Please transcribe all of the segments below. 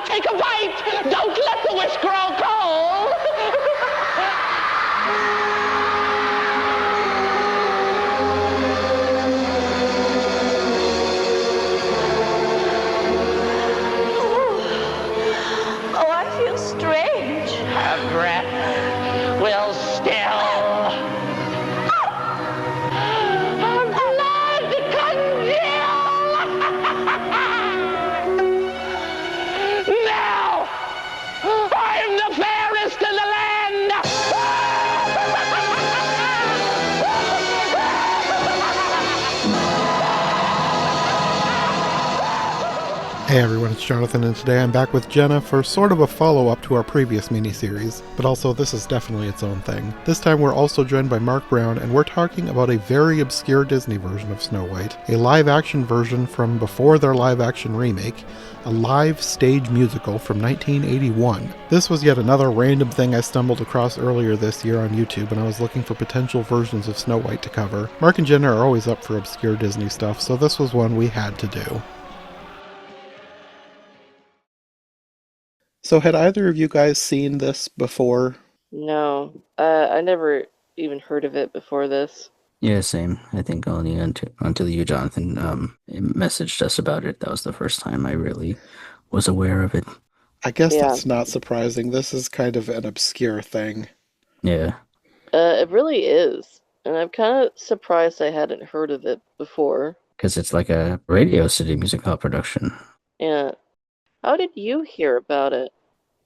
take a bite. Don't let the wish grow cold. Oh, I feel strange. Her breath will still. Her blood congeal. Now, I'm the fairest in the land. Hey everyone, it's Jonathan, and today I'm back with Jenna for sort of a follow-up to our previous miniseries, but also this is definitely its own thing. This time we're also joined by Mark Brown, and we're talking about a very obscure Disney version of Snow White, a live-action version from before their live-action remake, a live stage musical from 1981. This was yet another random thing I stumbled across earlier this year on YouTube, and I was looking for potential versions of Snow White to cover. Mark and Jenna are always up for obscure Disney stuff, so this was one we had to do. So had either of you guys seen this before? No, I never even heard of it before this. Yeah, same. I think only until you, Jonathan, messaged us about it. That was the first time I really was aware of it. I guess Yeah. that's not surprising. This is kind of an obscure thing. Yeah. It really is. And I'm kind of surprised I hadn't heard of it before. Because it's like a Radio City Music Hall production. Yeah. How did you hear about it?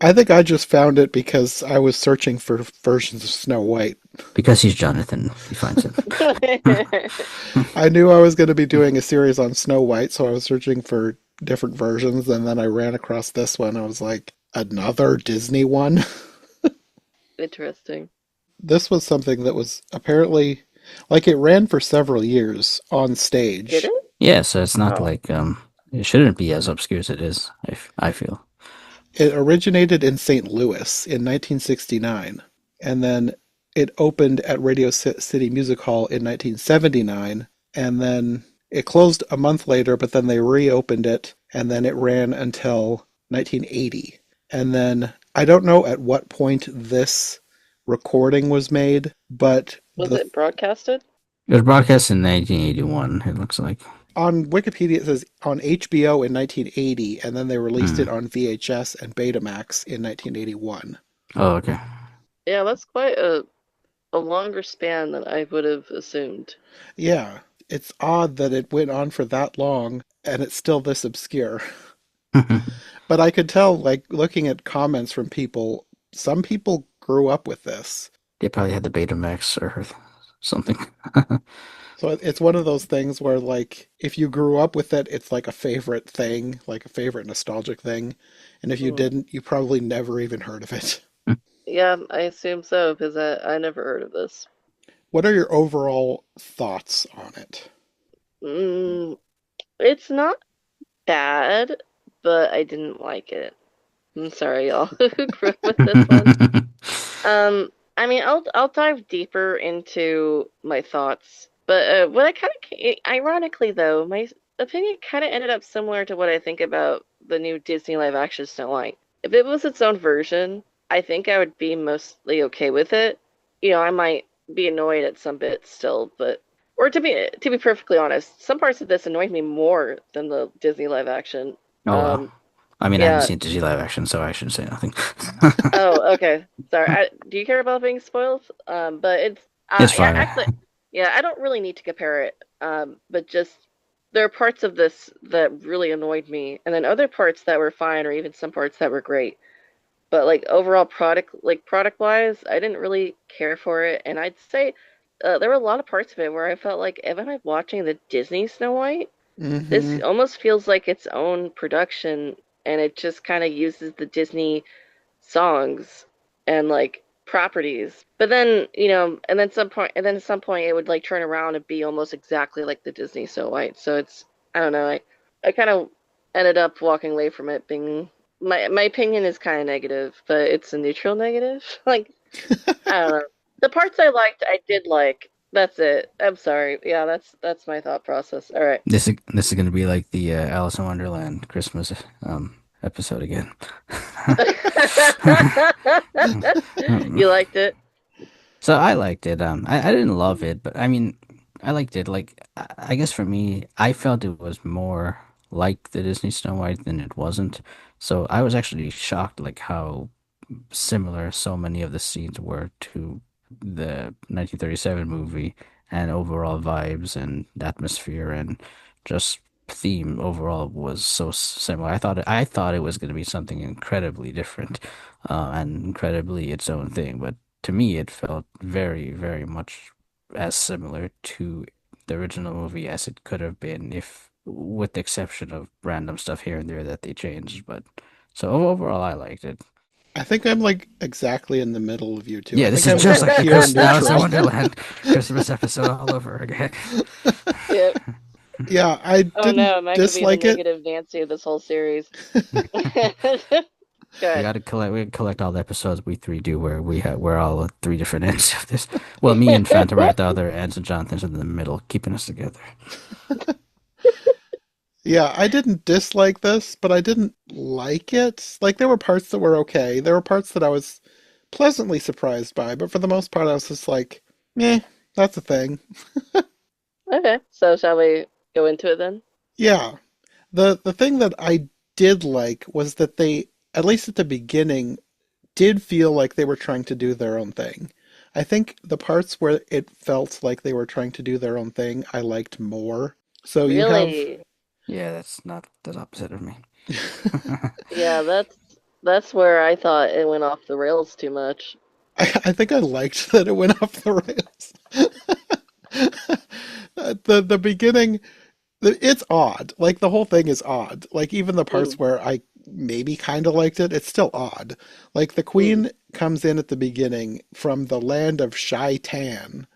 I think I just found it because I was searching for versions of Snow White. Because he's Jonathan, he finds it. I knew I was going to be doing a series on Snow White, so I was searching for different versions, and then I ran across this one. I was like, another Disney one? Interesting. This was something that was apparently, like, it ran for several years on stage. Did it? Yeah, so it's not Oh. like, it shouldn't be as obscure as it is, I feel. It originated in St. Louis in 1969, and then it opened at Radio City Music Hall in 1979, and then it closed a month later, but then they reopened it, and then it ran until 1980. And then I don't know at what point this recording was made, but Was it broadcasted? It was broadcast in 1981, it looks like. on Wikipedia it says on HBO in 1980, and then they released it on VHS and Betamax in 1981. Oh, okay. Yeah, that's quite a longer span than I would have assumed. Yeah, it's odd that it went on for that long and it's still this obscure. But I could tell, like, looking at comments from people, some people grew up with this. They probably had the Betamax or something. So it's one of those things where, like, if you grew up with it, it's like a favorite thing, like a favorite nostalgic thing. And if you didn't, you probably never even heard of it. Yeah, I assume so, because I never heard of this. What are your overall thoughts on it? It's not bad, but I didn't like it. I'm sorry, y'all, who grew up with this one. I mean, I'll dive deeper into my thoughts, but what I kind of, ironically though, my opinion kind of ended up similar to what I think about the new Disney live action Snow White. If it was its own version, I think I would be mostly okay with it. You know, I might be annoyed at some bits still, but or to be perfectly honest, some parts of this annoyed me more than the Disney live action. Oh, wow. I mean, I yeah. haven't seen Disney live action, so I shouldn't say nothing. Oh, okay. Sorry. Do you care about being spoiled? But it's It's fine. yeah, actually, yeah, I don't really need to compare it. But just there are parts of this that really annoyed me, and then other parts that were fine, or even some parts that were great. But like overall product wise, I didn't really care for it, and I'd say there were a lot of parts of it where I felt like, am I watching the Disney Snow White? This almost feels like its own production, and it just kind of uses the Disney songs and like properties. But then, you know, and then at some point it would like turn around and be almost exactly like the Disney Snow White. So it's, I don't know, I kind of ended up walking away from it being my opinion is kind of negative, but it's a neutral negative. Like, I don't know. The parts I liked, I did like. That's it. I'm sorry. Yeah, that's my thought process. All right. This is going to be like the Alice in Wonderland Christmas episode again. You liked it? So I liked it. I didn't love it, but I mean, I liked it. Like, I guess for me, I felt it was more like the Disney Snow White than it wasn't. So I was actually shocked, like how similar so many of the scenes were to the 1937 movie, and overall vibes and atmosphere and just theme overall was so similar. I thought it was going to be something incredibly different, and incredibly its own thing, but to me it felt very, very much as similar to the original movie as it could have been, if with the exception of random stuff here and there that they changed. But so overall, I liked it. I think I'm like exactly in the middle of you two. I Yeah, think this is I'm just like like the pure Chris Alice in neutral. Wonderland Christmas episode all over again. Yep. Yeah, I Oh no, didn't am I gonna be the dislike it. negative Nancy of this whole series? We Good. got to collect. We collect all the episodes we three do, where we're all at three different ends of this. Well, me and Phantom are at the other ends, and Jonathan's in the middle, keeping us together. Yeah, I didn't dislike this, but I didn't like it. Like there were parts that were okay. There were parts that I was pleasantly surprised by, but for the most part I was just like, meh, that's a thing. Okay, so shall we go into it then? Yeah. The thing that I did like was that they, at least at the beginning, did feel like they were trying to do their own thing. I think the parts where it felt like they were trying to do their own thing, I liked more. So you have, Really? Yeah, that's not the opposite of me. Yeah, that's where I thought it went off the rails too much. I think I liked that it went off the rails. The beginning, it's odd. Like the whole thing is odd. Like even the parts Mm, where I maybe kind of liked it, it's still odd. Like the mm. queen comes in at the beginning from the land of Shaitan,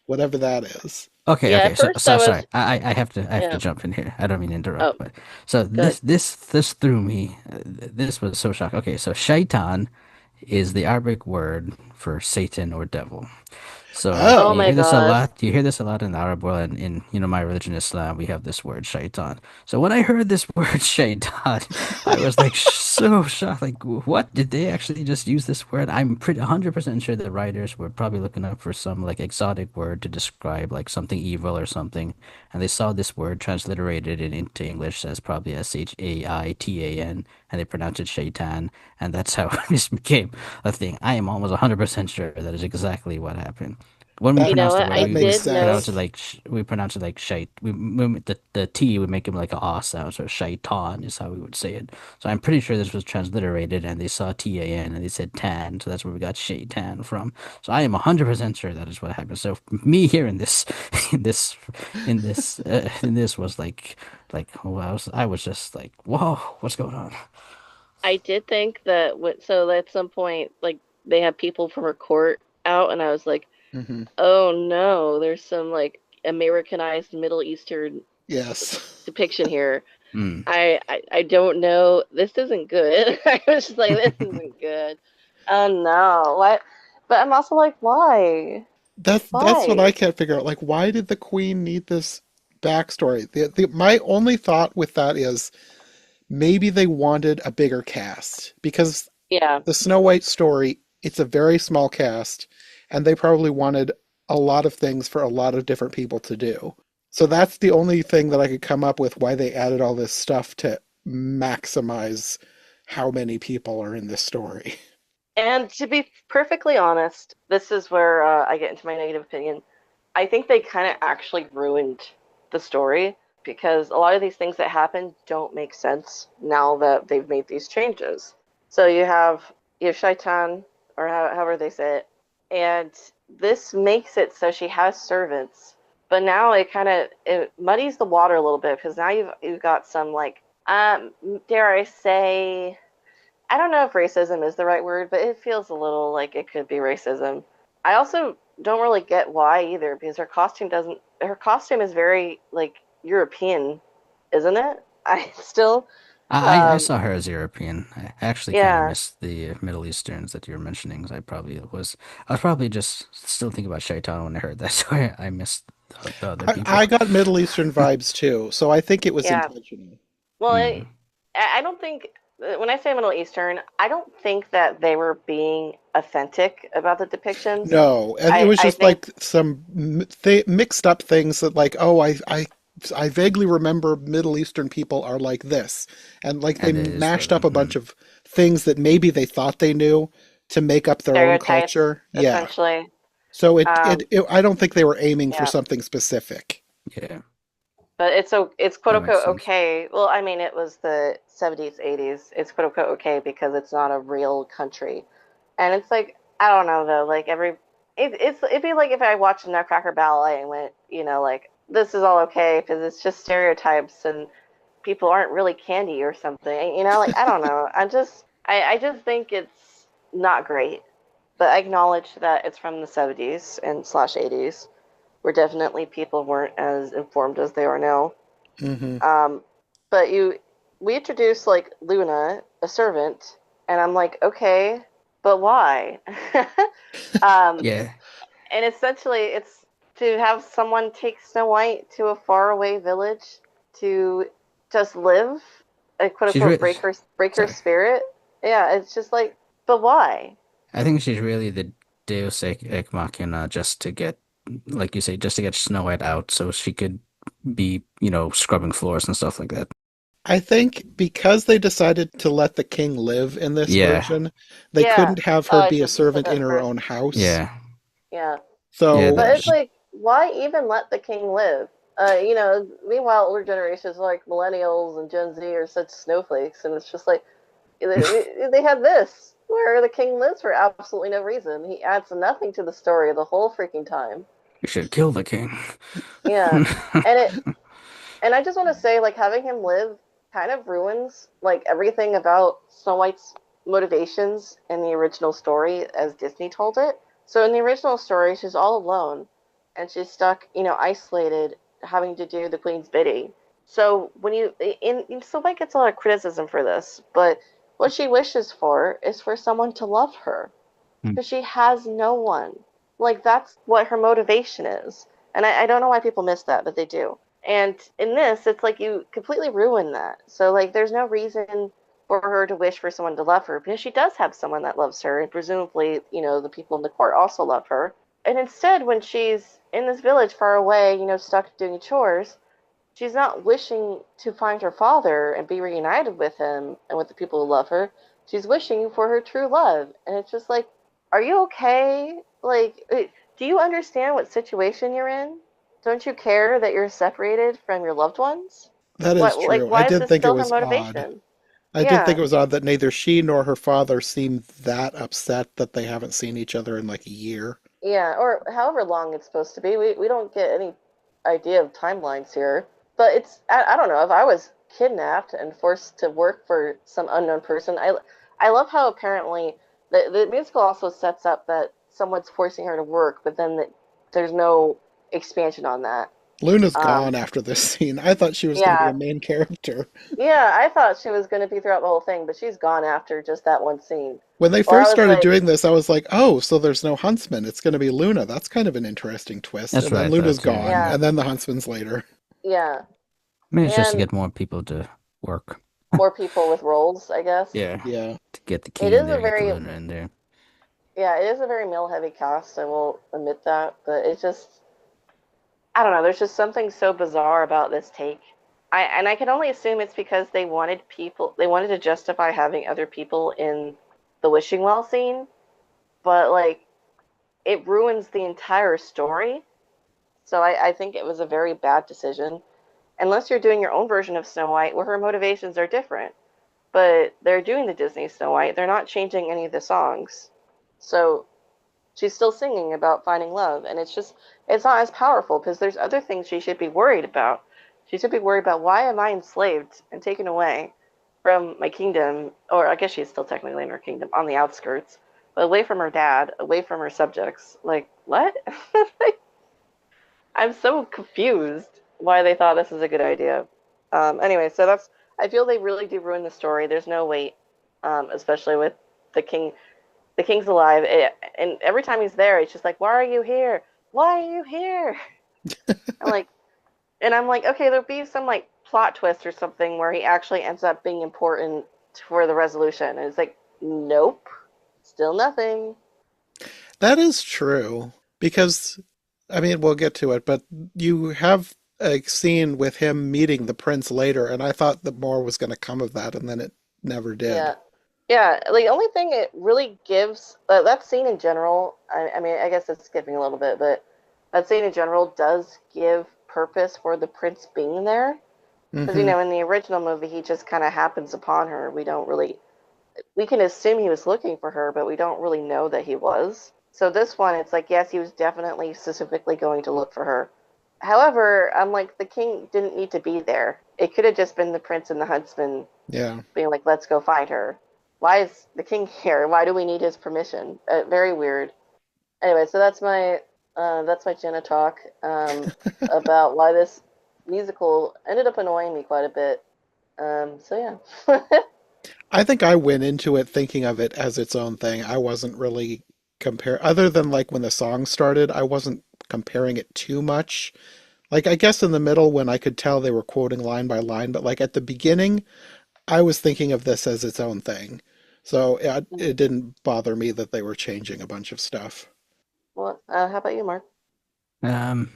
whatever that is. Okay, Yeah, okay. at So, first so I sorry. was, I have to yeah. jump in here. I don't mean to Oh, interrupt, but so good. this threw me. This was so shocking. Okay, so shaitan is the Arabic word for Satan or devil. So Oh Oh, you my hear this a gosh. lot. You hear this a lot in the Arab world, and in my religion, Islam, we have this word shaitan. So when I heard this word shaitan, I was like so shocked. Like, what did they actually just use this word? I'm pretty 100% sure the writers were probably looking up for some like exotic word to describe like something evil or something, and they saw this word transliterated it into English as probably Shaitan, and they pronounced it shaitan, and that's how this became a thing. I am almost 100% sure that is exactly what happened. When we that You know pronounce the what? word, I that we makes did pronounce know. it sense. like we pronounce it like shite. The T, we make it like a ah sound, so shaitan is how we would say it. So I'm pretty sure this was transliterated, and they saw TAN and they said tan, so that's where we got shaitan from. So I am 100% sure that is what happened. So me hearing this, in this, in this was like, oh, I was just like, whoa, what's going on? I did think that so at some point, like they had people from her court out, and I was like, Hmm. oh no, there's some like Americanized Middle Eastern Yes. depiction here. Hmm. I don't know. This isn't good. I was just like, this isn't good. Oh no. What? But I'm also like, why? That's what I Why? can't figure out. Like, why did the queen need this backstory? My only thought with that is maybe they wanted a bigger cast because Yeah. the Snow White story, it's a very small cast, and they probably wanted a lot of things for a lot of different people to do. So that's the only thing that I could come up with why they added all this stuff to maximize how many people are in this story. And to be perfectly honest, this is where I get into my negative opinion. I think they kind of actually ruined the story because a lot of these things that happen don't make sense now that they've made these changes. So you have Shaitan, or however they say it, and this makes it so she has servants. But now it muddies the water a little bit because now you've got some like dare I say, I don't know if racism is the right word, but it feels a little like it could be racism. I also don't really get why either because her costume is very like European, isn't it? I still I um saw her as European. I actually kind of yeah. missed the Middle Easterns that you were mentioning, 'cause I was probably just still thinking about Shaitan when I heard that, so I missed the other I people. got Middle Eastern vibes too, so I think it was Yeah. intentional. Well, Mm. I don't think. when I say Middle Eastern, I don't think that they were being authentic about the depictions. No, and it was I just think like some mixed up things that like, oh, I vaguely remember Middle Eastern people are like this, and like they And it is for mashed up a them. bunch of things that maybe they thought they knew to make up their own stereotypes, culture. Yeah. essentially. So Um, I don't think they were aiming for yeah, something specific. Yeah, but it's quote that makes unquote sense. okay. Well, I mean, it was the 70s, 80s. It's quote unquote okay because it's not a real country, and it's like I don't know though. Like it'd be like if I watched a Nutcracker ballet and went, like this is all okay because it's just stereotypes and people aren't really candy or something. Like I don't know. I just think it's not great. But I acknowledge that it's from the 70s and slash 80s, where definitely people weren't as informed as they are now. Hmm. Um, but we introduced like Luna, a servant, and I'm like, okay, but why? um, Yeah, and essentially, it's to have someone take Snow White to a faraway village to just live, and quote she's unquote really break her sorry. spirit. Yeah, it's just like, but why? I think she's really the Deus ex machina just to get, like you say, just to get Snow White out so she could be, scrubbing floors and stuff like that. I think because they decided to let the king live in this Yeah, version, they Yeah. couldn't have Oh, her I be a should have said servant in that her own first. house. yeah, Yeah. yeah. So But it's like, why even let the king live? Meanwhile, older generations like millennials and Gen Z are such snowflakes, and it's just like they have this where the king lives for absolutely no reason. He adds nothing to the story the whole freaking time. You should kill the king. Yeah, and I just want to say, like, having him live kind of ruins like everything about Snow White's motivations in the original story as Disney told it. So in the original story, she's all alone and she's stuck, isolated, having to do the queen's bidding. So when Snow White gets a lot of criticism for this, but what she wishes for is for someone to love her because she has no one. Like that's what her motivation is. And I don't know why people miss that, but they do. And in this, it's like you completely ruin that. So like there's no reason for her to wish for someone to love her because she does have someone that loves her, and presumably, the people in the court also love her. And instead, when she's in this village far away, stuck doing chores, she's not wishing to find her father and be reunited with him and with the people who love her. She's wishing for her true love. And it's just like, are you okay? Like, do you understand what situation you're in? Don't you care that you're separated from your loved ones? that is What, like, true. I why is did this think it still her was odd. motivation? I did think Yeah, it was odd that neither she nor her father seemed that upset that they haven't seen each other in like a year. yeah, or however long it's supposed to be. We don't get any idea of timelines here. But I don't know, if I was kidnapped and forced to work for some unknown person, I love how apparently the musical also sets up that someone's forcing her to work, but then there's no expansion on that. Luna's Um, gone after this scene. I thought she was going to be a yeah, main character. yeah, I thought she was going to be throughout the whole thing, but she's gone after just that one scene. When they Or I first was started like, doing this, I was like, oh, so there's no huntsman. It's going to be Luna. That's kind of an interesting twist. That's And what then I thought Luna's too. gone, yeah, and then the huntsman's later. yeah, Maybe it's just to and get more people to work. more people with roles, I guess. Yeah, Yeah. to get the It king in is a there, get the very Luna in there. Yeah, it is a very male heavy cast, I will admit that, but it's just I don't know, there's just something so bizarre about this take. I can only assume it's because they wanted to justify having other people in the wishing well scene, but like it ruins the entire story. So I think it was a very bad decision. Unless you're doing your own version of Snow White where her motivations are different. But they're doing the Disney Snow White. They're not changing any of the songs. So she's still singing about finding love, and it's not as powerful because there's other things she should be worried about. She should be worried about, why am I enslaved and taken away from my kingdom, or I guess she's still technically in her kingdom on the outskirts, but away from her dad, away from her subjects. Like what? I'm so confused why they thought this is a good idea. Anyway, so that's I feel they really do ruin the story. There's no weight, especially with the king the king's alive, and every time he's there, it's just like, "Why are you here? Why are you here?" I'm like, and I'm like, okay, there'll be some like plot twist or something where he actually ends up being important for the resolution. And it's like, nope, still nothing. That is true. Because, I mean, we'll get to it, but you have a scene with him meeting the prince later, and I thought that more was going to come of that, and then it never did. Yeah. Yeah, the only thing it really gives that scene in general, I mean, I guess it's skipping a little bit, but that scene in general does give purpose for the prince being there. Because, Hmm. in the original movie, he just kind of happens upon her. We can assume he was looking for her, but we don't really know that he was. So this one, it's like, yes, he was definitely specifically going to look for her. However, I'm like, the king didn't need to be there. It could have just been the prince and the huntsman Yeah. being like, let's go find her. Why is the king here? Why do we need his permission? Very weird. Anyway, so that's my Jenna talk about why this musical ended up annoying me quite a bit. So yeah. I think I went into it thinking of it as its own thing. I wasn't really other than like when the song started, I wasn't comparing it too much. Like, I guess in the middle when I could tell they were quoting line by line, but like at the beginning, I was thinking of this as its own thing. So it didn't bother me that they were changing a bunch of stuff. Well, how about you, Mark? Um,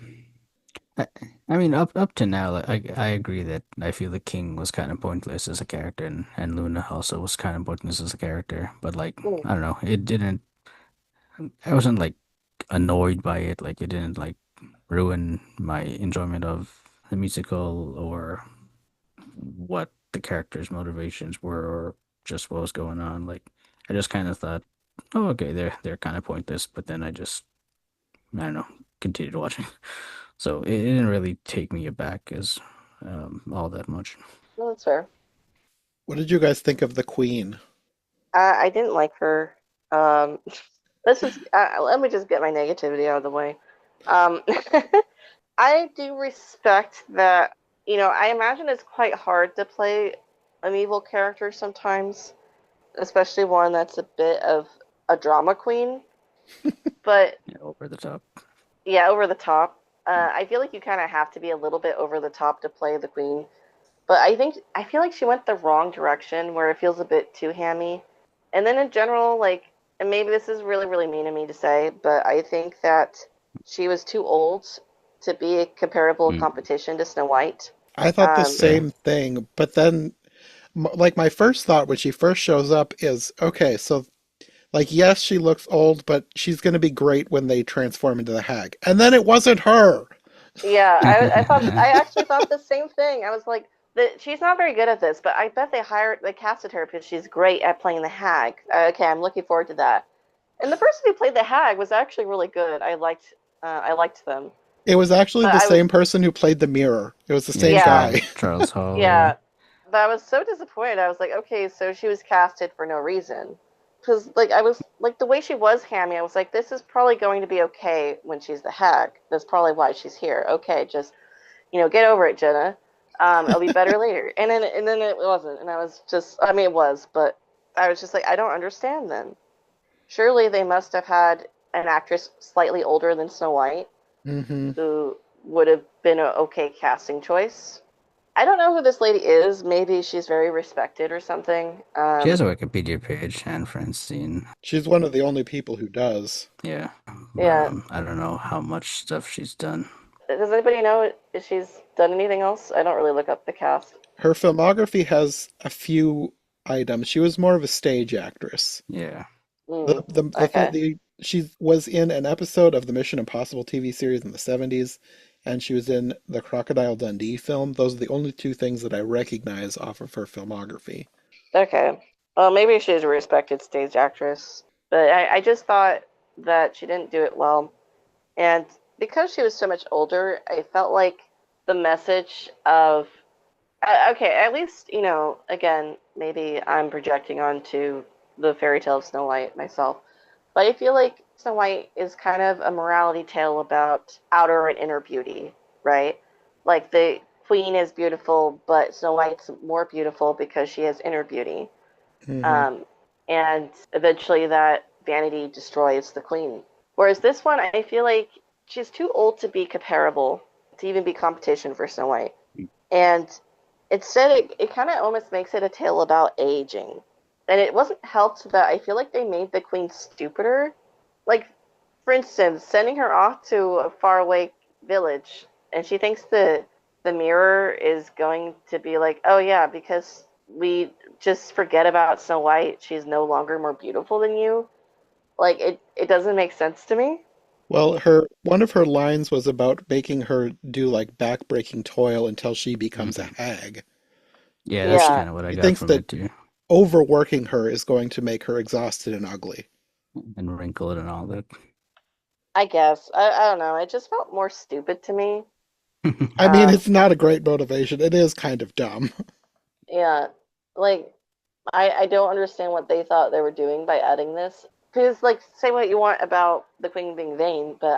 I, I mean, up to now, like, I agree that I feel the king was kind of pointless as a character, and Luna also was kind of pointless as a character. But like, Mm. I don't know, it didn't. I wasn't like annoyed by it. Like, it didn't like ruin my enjoyment of the musical or what the characters' motivations were or just what was going on. Like, I just kind of thought, oh, okay, they're kind of pointless. But then I don't know, continued watching. So it didn't really take me aback as all that much. No, that's fair. What did you guys think of the Queen? I didn't like her. Um, let me just get my negativity out of the way. Um, I do respect that, I imagine it's quite hard to play an evil character sometimes, especially one that's a bit of a drama queen. But Yeah, over the top. yeah, over the top. I feel like you kind of have to be a little bit over the top to play the queen. But I feel like she went the wrong direction where it feels a bit too hammy. And then in general, like, and maybe this is really, really mean of me to say, but I think that she was too old to be a comparable Mm, competition to Snow White. I thought the Um, fair. same thing, but then, like, my first thought when she first shows up is, okay, so, like, yes, she looks old, but she's going to be great when they transform into the hag. And then it wasn't her. yeah, I actually thought the same thing. I was like, she's not very good at this, but I bet they casted her because she's great at playing the hag. Okay, I'm looking forward to that. And the person who played the hag was actually really good. I liked them. It was actually But the I same was person who played the mirror. It was the Yeah, same Yeah, guy. Charles Hall. Yeah. yeah. But I was so disappointed. I was like, okay, so she was casted for no reason. Because, like, I was, like, the way she was hammy, I was like, this is probably going to be okay when she's the hag. That's probably why she's here. Okay, just, get over it, Jenna. It'll be better later. And then it wasn't. And I was just, I mean, it was, but I was just like, I don't understand then. Surely they must have had an actress slightly older than Snow White Hmm. who would have been an okay casting choice. I don't know who this lady is. Maybe she's very respected or something. She has a Wikipedia page, Anne Francine. She's one of the only people who does. Yeah. Yeah. I don't know how much stuff she's done. Does anybody know if she's done anything else? I don't really look up the cast. Her filmography has a few items. She was more of a stage actress. Yeah. Mm, okay. She was in an episode of the Mission Impossible TV series in the 70s, and she was in the Crocodile Dundee film. Those are the only two things that I recognize off of her filmography. Okay. Well, maybe she's a respected stage actress, but I just thought that she didn't do it well. And because she was so much older, I felt like the message of okay, at least, again, maybe I'm projecting onto the fairy tale of Snow White myself, but I feel like Snow White is kind of a morality tale about outer and inner beauty, right? Like the queen is beautiful, but Snow White's more beautiful because she has inner beauty. Hmm. Um, and eventually that vanity destroys the queen. Whereas this one, I feel like she's too old to be comparable, to even be competition for Snow White. And Instead, it kind of almost makes it a tale about aging. And it wasn't helped that I feel like they made the queen stupider. Like, for instance, sending her off to a faraway village, and she thinks the mirror is going to be like, oh yeah, because we just forget about Snow White, she's no longer more beautiful than you. Like, it doesn't make sense to me. Well, her one of her lines was about making her do like backbreaking toil until she becomes a Mhm. hag. Yeah, So that's she Yeah, kind of what I she got thinks from that it too. overworking her is going to make her exhausted and ugly. And wrinkle it and all that. I guess. I don't know. It just felt more stupid to me. I mean, Um, it's not a great motivation. It is kind of dumb. yeah, like I don't understand what they thought they were doing by adding this. Because like say what you want about the queen being vain, but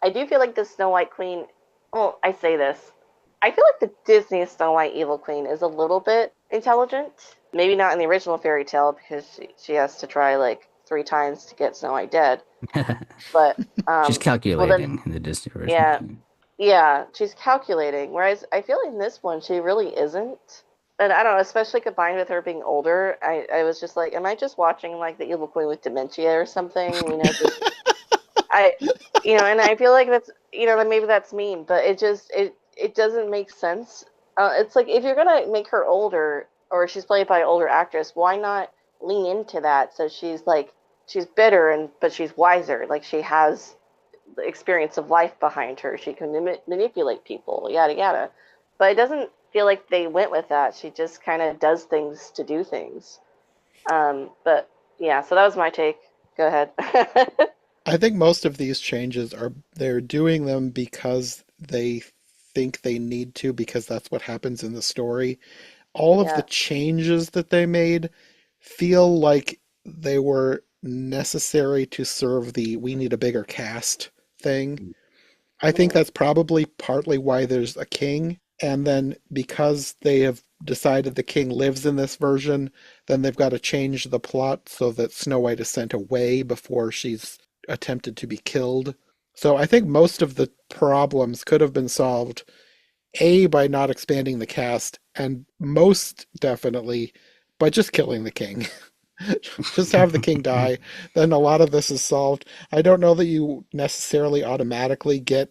I do feel like the Snow White queen. Well, I say this. I feel like the Disney Snow White evil queen is a little bit intelligent. Maybe not in the original fairy tale because she has to try like 3 times to get Snow White dead. But She's well then calculating in the Disney yeah, version. yeah, she's calculating. Whereas I feel like in this one she really isn't. And I don't know, especially combined with her being older, I was just like, am I just watching like the evil queen with dementia or something? Just I, and I feel like that's, that maybe that's mean, but it doesn't make sense. It's like if you're gonna make her older or she's played by an older actress, why not lean into that? So she's bitter but she's wiser. Like she has the experience of life behind her. She can manipulate people, yada yada. But it doesn't feel like they went with that. She just kind of does things to do things. But yeah, so that was my take. Go ahead. I think most of these changes are they're doing them because they think they need to because that's what happens in the story. All of the Yeah. changes that they made feel like they were necessary to serve the we need a bigger cast thing. I think Mm, that's probably partly why there's a king. And then because they have decided the king lives in this version, then they've got to change the plot so that Snow White is sent away before she's attempted to be killed. So I think most of the problems could have been solved A, by not expanding the cast, and most definitely by just killing the king. Just have the king die, then a lot of this is solved. I don't know that you necessarily automatically get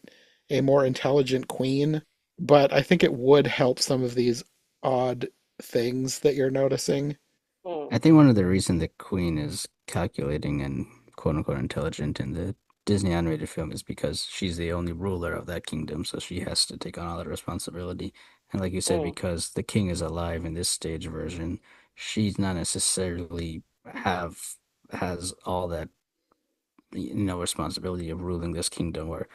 a more intelligent queen, but I think it would help some of these odd things that you're noticing. mm, I think one of the reason the queen is calculating and quote unquote intelligent in the Disney animated film is because she's the only ruler of that kingdom, so she has to take on all the responsibility. And like you said, mm, because the king is alive in this stage version, she's not necessarily have has all that responsibility of ruling this kingdom or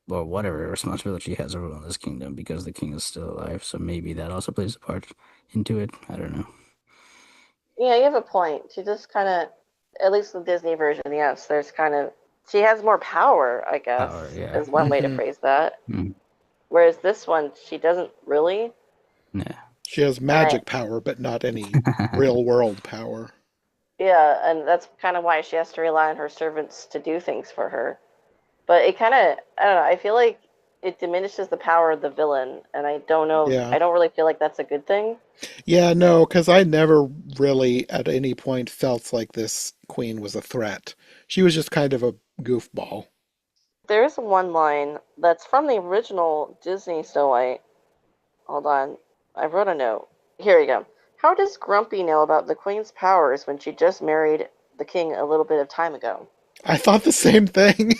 whatever responsibility she has of ruling this kingdom because the king is still alive. So maybe that also plays a part into it. I don't know. yeah, you have a point. She just kind of, at least the Disney version, yes, she has more power, I Power, guess, yeah. is one way to Hmm. phrase that. Mm, Whereas this one, she doesn't really. yeah. She has And I, magic power, but not any real world power. yeah, and that's kind of why she has to rely on her servants to do things for her. But it kind of, I don't know, I feel like it diminishes the power of the villain, and I don't know, Yeah. I don't really feel like that's a good thing. Yeah, no, because I never really at any point felt like this queen was a threat. She was just kind of a goofball. There is one line that's from the original Disney Snow White. Hold on. I wrote a note. Here we go. How does Grumpy know about the Queen's powers when she just married the king a little bit of time ago? I thought the same thing.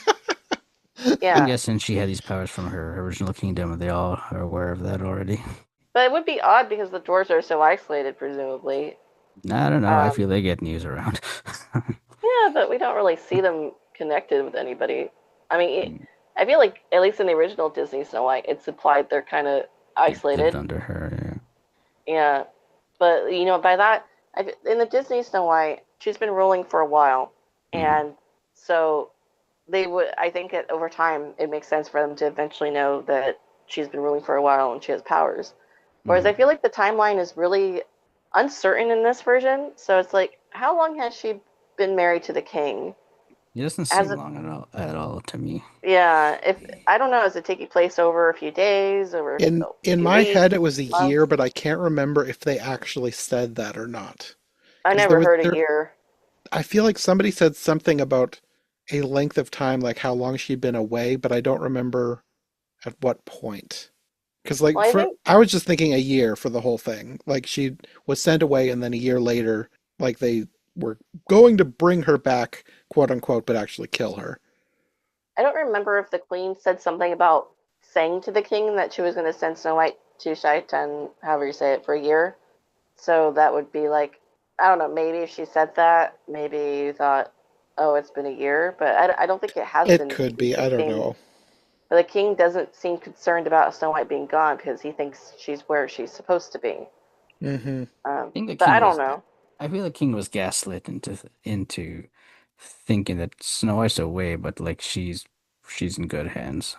I'm Yeah, guessing she had these powers from her original kingdom, and they all are aware of that already. but it would be odd because the dwarves are so isolated, presumably. I don't know. I Um, feel they get news around. yeah, but we don't really see them connected with anybody. I mean, I feel like at least in the original Disney Snow White, it's implied they're kind of They lived isolated. under her. Yeah, but by that, in the Disney Snow White, she's been ruling for a while, Yeah. Mhm. and so they would. I think that over time, it makes sense for them to eventually know that she's been ruling for a while and she has powers. Whereas I Mhm. feel like the timeline is really uncertain in this version. So it's like, how long has she been married to the king? It doesn't Has seem it? long at all to me. Yeah. If I don't know, is it taking place over a few days, over a In few my weeks, head, it was a year, months? but I can't remember if they actually said that or not. I Because never heard a year. I feel like somebody said something about a length of time, like how long she'd been away, but I don't remember at what point. Because Well, I think I was just thinking a year for the whole thing. Like she was sent away, and then a year later, like they were going to bring her back, quote unquote, but actually kill her. I don't remember if the queen said something about saying to the king that she was going to send Snow White to Shaitan, however you say it, for a year. So that would be like, I don't know, maybe if she said that, maybe you thought, oh, it's been a year, but I don't think it has It been could because be. I don't know. the king doesn't seem concerned about Snow White being gone because he thinks she's where she's supposed to be. Hmm. I think the But I king don't was. know. I feel the king was gaslit into thinking that Snow White's away, but like she's in good hands.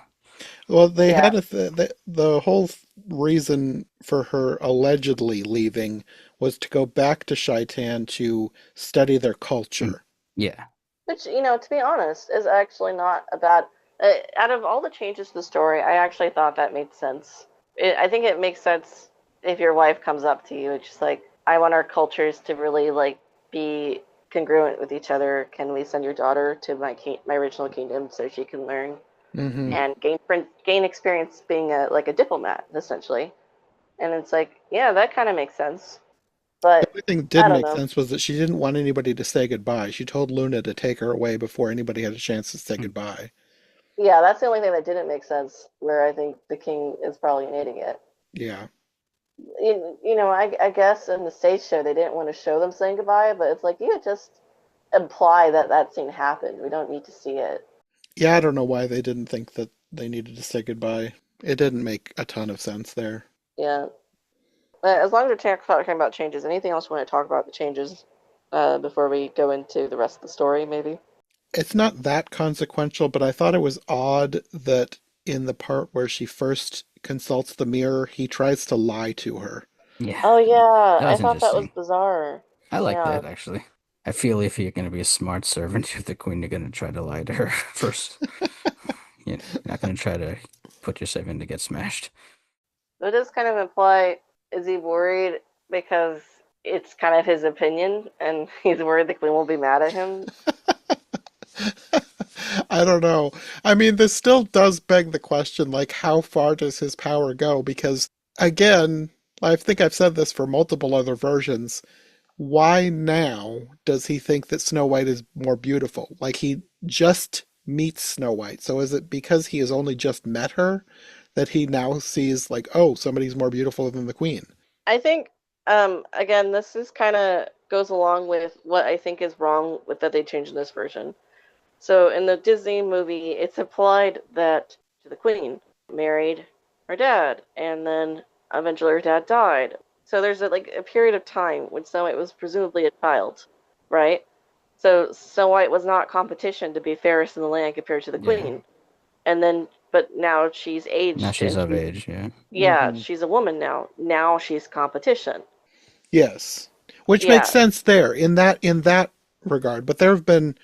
Well, they Yeah, had the whole reason for her allegedly leaving was to go back to Shaitan to study their Mm, culture. yeah, which, to be honest, is actually not a bad. Out of all the changes to the story, I actually thought that made sense. I think it makes sense if your wife comes up to you. It's just like, I want our cultures to really like be congruent with each other. Can we send your daughter to my original kingdom so she can learn Hmm. and gain experience being a diplomat essentially? And it's like, yeah, that kind of makes sense. The But only thing that I did don't make know. sense was that she didn't want anybody to say goodbye. She told Luna to take her away before anybody had a chance to say mm, goodbye. Yeah, that's the only thing that didn't make sense. Where I think the king is probably an idiot. Yeah. I guess in the stage show they didn't want to show them saying goodbye, but it's like you could just imply that that scene happened. We don't need to see it. Yeah, I don't know why they didn't think that they needed to say goodbye. It didn't make a ton of sense there. Yeah. But as long as we're talking about changes, anything else you want to talk about the changes before we go into the rest of the story, maybe? It's not that consequential, but I thought it was odd that in the part where she first consults the mirror, he tries to lie to her. yeah. Oh yeah, That I was thott that was interesting. bizarre. I like Yeah, that actually. I feel if you're gonna be a smart servant, if the queen, you're gonna try to lie to her first. You're not gonna try to put yourself in to get smashed. it does kind of imply, is he worried because it's kind of his opinion and he's worried the queen will be mad at him? I don't know. I mean, this still does beg the question, like, how far does his power go? Because, again, I think I've said this for multiple other versions. Why now does he think that Snow White is more beautiful? Like, he just meets Snow White. So is it because he has only just met her that he now sees, like, oh, somebody's more beautiful than the queen? I think, again, this is kind of goes along with what I think is wrong with that they changed in this version. So in the Disney movie, it's implied that the queen married her dad, and then eventually her dad died. So there's a period of time when Snow White was presumably a child, right? So Snow White was not competition to be fairest in the land compared to the Yeah. queen. And then, but now she's Now aged she's and of she's, age, yeah. yeah, Hmm. she's a woman now. Now she's competition. Yes. Which makes Yeah, sense there in that regard. But there have been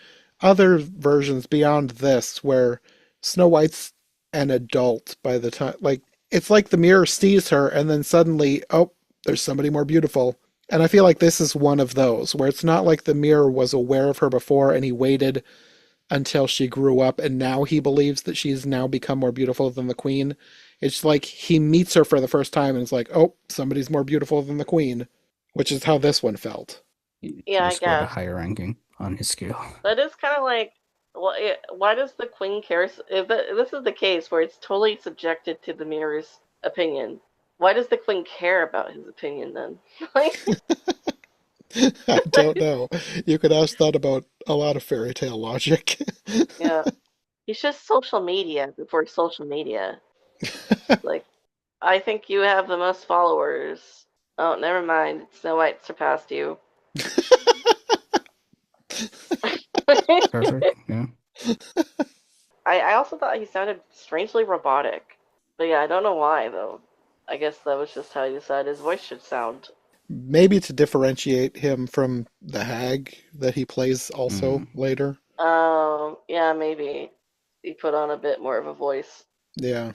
other versions beyond this where Snow White's an adult by the time like it's like the mirror sees her and then suddenly, oh, there's somebody more beautiful. And I feel like this is one of those where it's not like the mirror was aware of her before and he waited until she grew up and now he believes that she's now become more beautiful than the queen. It's like he meets her for the first time and it's like, oh, somebody's more beautiful than the queen, which is how this one felt. He yeah, I just scored a guess. higher ranking on his scale. That is kind of like, why does the queen care? If this is the case where it's totally subjected to the mirror's opinion, why does the queen care about his opinion then? Like, I don't know. You could ask that about a lot of fairy tale logic. yeah, he's just social media before social media. Like, I think you have the most followers. Oh, never mind. Snow White surpassed you. Perfect. Yeah. I also thought he sounded strangely robotic. But yeah, I don't know why though. I guess that was just how he decided his voice should sound. Maybe to differentiate him from the hag that he plays also Mm. later. Yeah, maybe he put on a bit more of a voice. Yeah,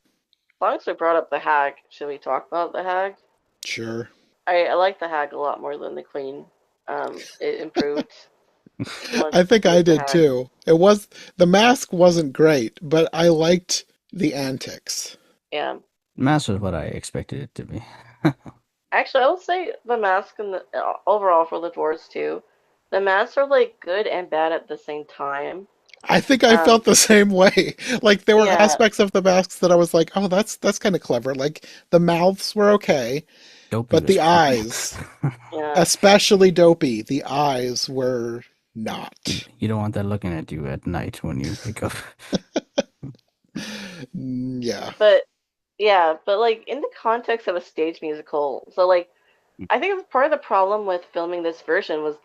As long as we brought up the hag, should we talk about the hag? sure. I like the hag a lot more than the queen. It improved once I think we I had the did hag. too. The mask wasn't great, but I liked the antics. Yeah. Mass was what I expected it to be. Actually, I will say the mask and the overall for the dwarves too. The masks are like good and bad at the same time. I think I Um, felt the same way. Like there were yeah, aspects of the masks that I was like, "Oh, that's kind of clever." Like the mouths were okay, Dopey but was the creepy. eyes, yeah. especially Dopey, the eyes were You, not. you don't want that looking at you at night when you wake up. Yeah. But yeah, but like in the context of a stage musical, so like I think part of the problem with filming this version was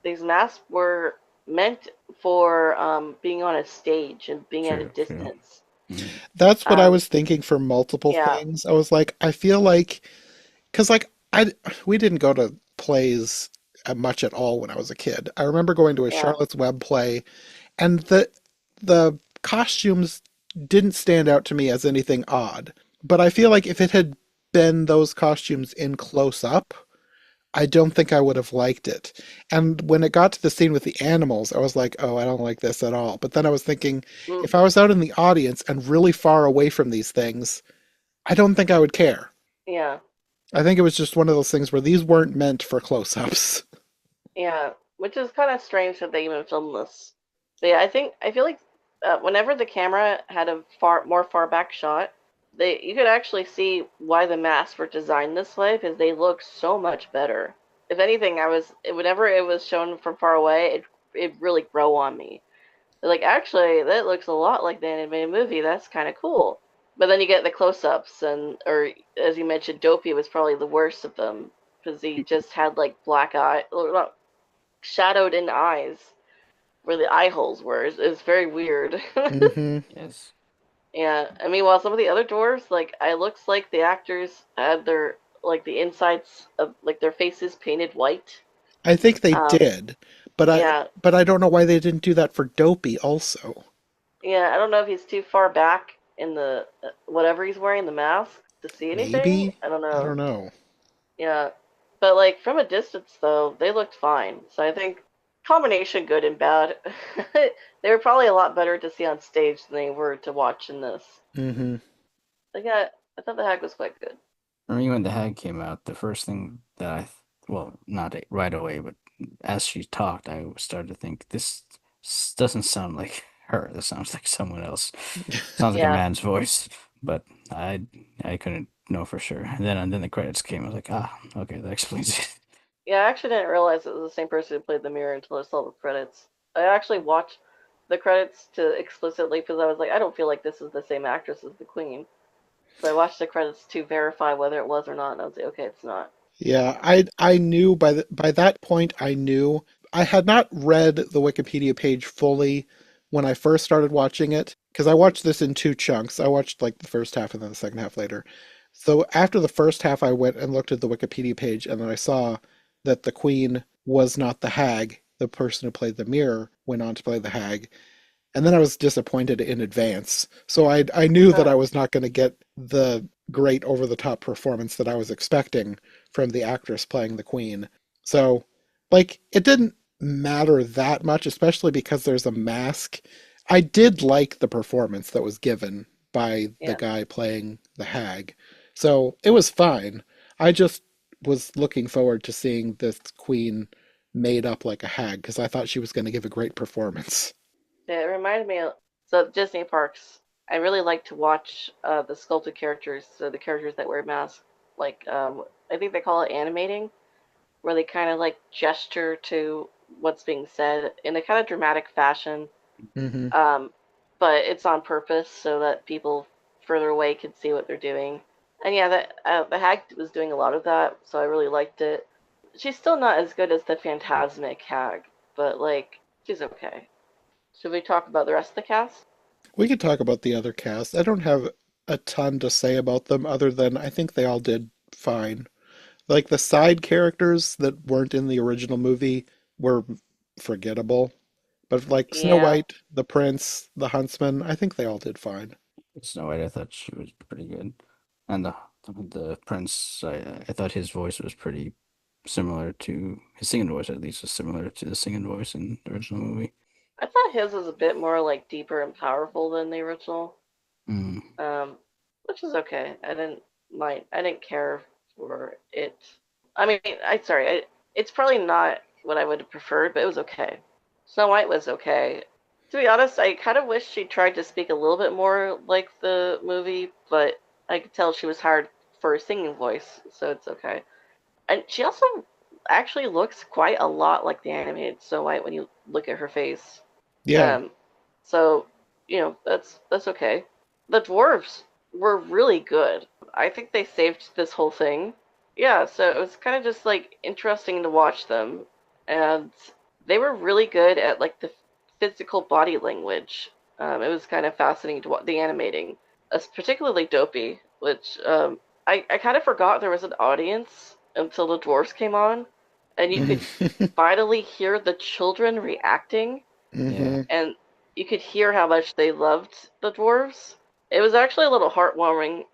these masks were meant for being on a stage and being at a True, true. distance. Mm, That's what I Um, was thinking for multiple yeah, things. I was like, I feel like, because like we didn't go to plays much at all when I was a kid. I remember going to a yeah. Charlotte's Web play, and the costumes didn't stand out to me as anything odd. But I feel like if it had been those costumes in close up, I don't think I would have liked it. And when it got to the scene with the animals, I was like, oh, I don't like this at all. But then I was thinking, Mm, if I was out in the audience and really far away from these things, I don't think I would care. yeah. I think it was just one of those things where these weren't meant for close ups. Yeah, which is kind of strange that they even filmed this. But yeah, I feel like whenever the camera had a more far back shot, they you could actually see why the masks were designed this way because they look so much better. If anything, whenever it was shown from far away, it really grow on me. Like actually, that looks a lot like the animated movie. That's kind of cool. But then you get the close-ups, and or as you mentioned, Dopey was probably the worst of them because he just had like black eye, shadowed in eyes where the eye holes were. It's very weird. Hmm. yes. Yeah, I mean, while some of the other dwarves, like, it looks like the actors had their like the insides of like their faces painted white. I think they Um, did, but I yeah, but I don't know why they didn't do that for Dopey also. yeah. I don't know if he's too far back in the whatever he's wearing the mask to see anything. Maybe? I don't I know. don't know. Yeah, but like from a distance though, they looked fine. So I think combination good and bad. They were probably a lot better to see on stage than they were to watch in this. Hmm. Like I thought the hack was quite good. For me, when the hag came out, the first thing that well, not right away, but as she talked, I started to think doesn't sound like her. This sounds like someone else. Sounds like a Yeah, man's voice, but I couldn't know for sure. And then the credits came. I was like, ah, okay, that explains it. yeah. I actually didn't realize it was the same person who played the mirror until I saw the credits. I actually watched the credits to explicitly because I was like, I don't feel like this is the same actress as the Queen. So I watched the credits to verify whether it was or not, and I was like, okay, it's not. Yeah, I knew by that point I knew I had not read the Wikipedia page fully when I first started watching it because I watched this in two chunks. I watched like the first half and then the second half later. So after the first half I went and looked at the Wikipedia page and then I saw that the Queen was not the hag. The person who played the mirror went on to play the hag. And then I was disappointed in advance. So I knew that Uh, I was not going to get the great over the top performance that I was expecting from the actress playing the queen. So like it didn't matter that much, especially because there's a mask. I did like the performance that was given by the yeah. guy playing the hag. So it was fine. I just was looking forward to seeing this queen made up like a hag because I thought she was going to give a great performance. Yeah, it reminded me of so Disney parks. I really like to watch the sculpted characters, so the characters that wear masks. Like I think they call it animating, where they kind of like gesture to what's being said in a kind of dramatic fashion. Hmm. Um, but it's on purpose so that people further away can see what they're doing. And yeah, the hag was doing a lot of that, so I really liked it. She's still not as good as the Phantasmic hag, but like she's okay. Should we talk about the rest of the cast? We could talk about the other cast. I don't have a ton to say about them other than I think they all did fine. Like the side characters that weren't in the original movie were forgettable, But like Snow Yeah. White, the Prince, the Huntsman, I think they all did fine. Snow White, I thought she was pretty good, and the Prince, I thought his voice was pretty similar to his singing voice, at least was similar to the singing voice in the original movie. I thought his was a bit more like deeper and powerful than the original. Mm. Um, which is okay. I didn't mind. I didn't care for it. I mean, it's probably not what I would have preferred, but it was okay. Snow White was okay. To be honest, I kind of wish she tried to speak a little bit more like the movie, but I could tell she was hired for a singing voice, so it's okay. And she also actually looks quite a lot like the animated Snow White when you look at her face. Yeah. Um, so that's okay. The dwarves were really good. I think they saved this whole thing. Yeah, so it was kind of just like interesting to watch them, and they were really good at like the physical body language. It was kind of fascinating to watch the animating, particularly Dopey, which I kind of forgot there was an audience until the dwarves came on, and you could finally hear the children reacting, Yeah. Hmm. and you could hear how much they loved the dwarves. It was actually a little heartwarming.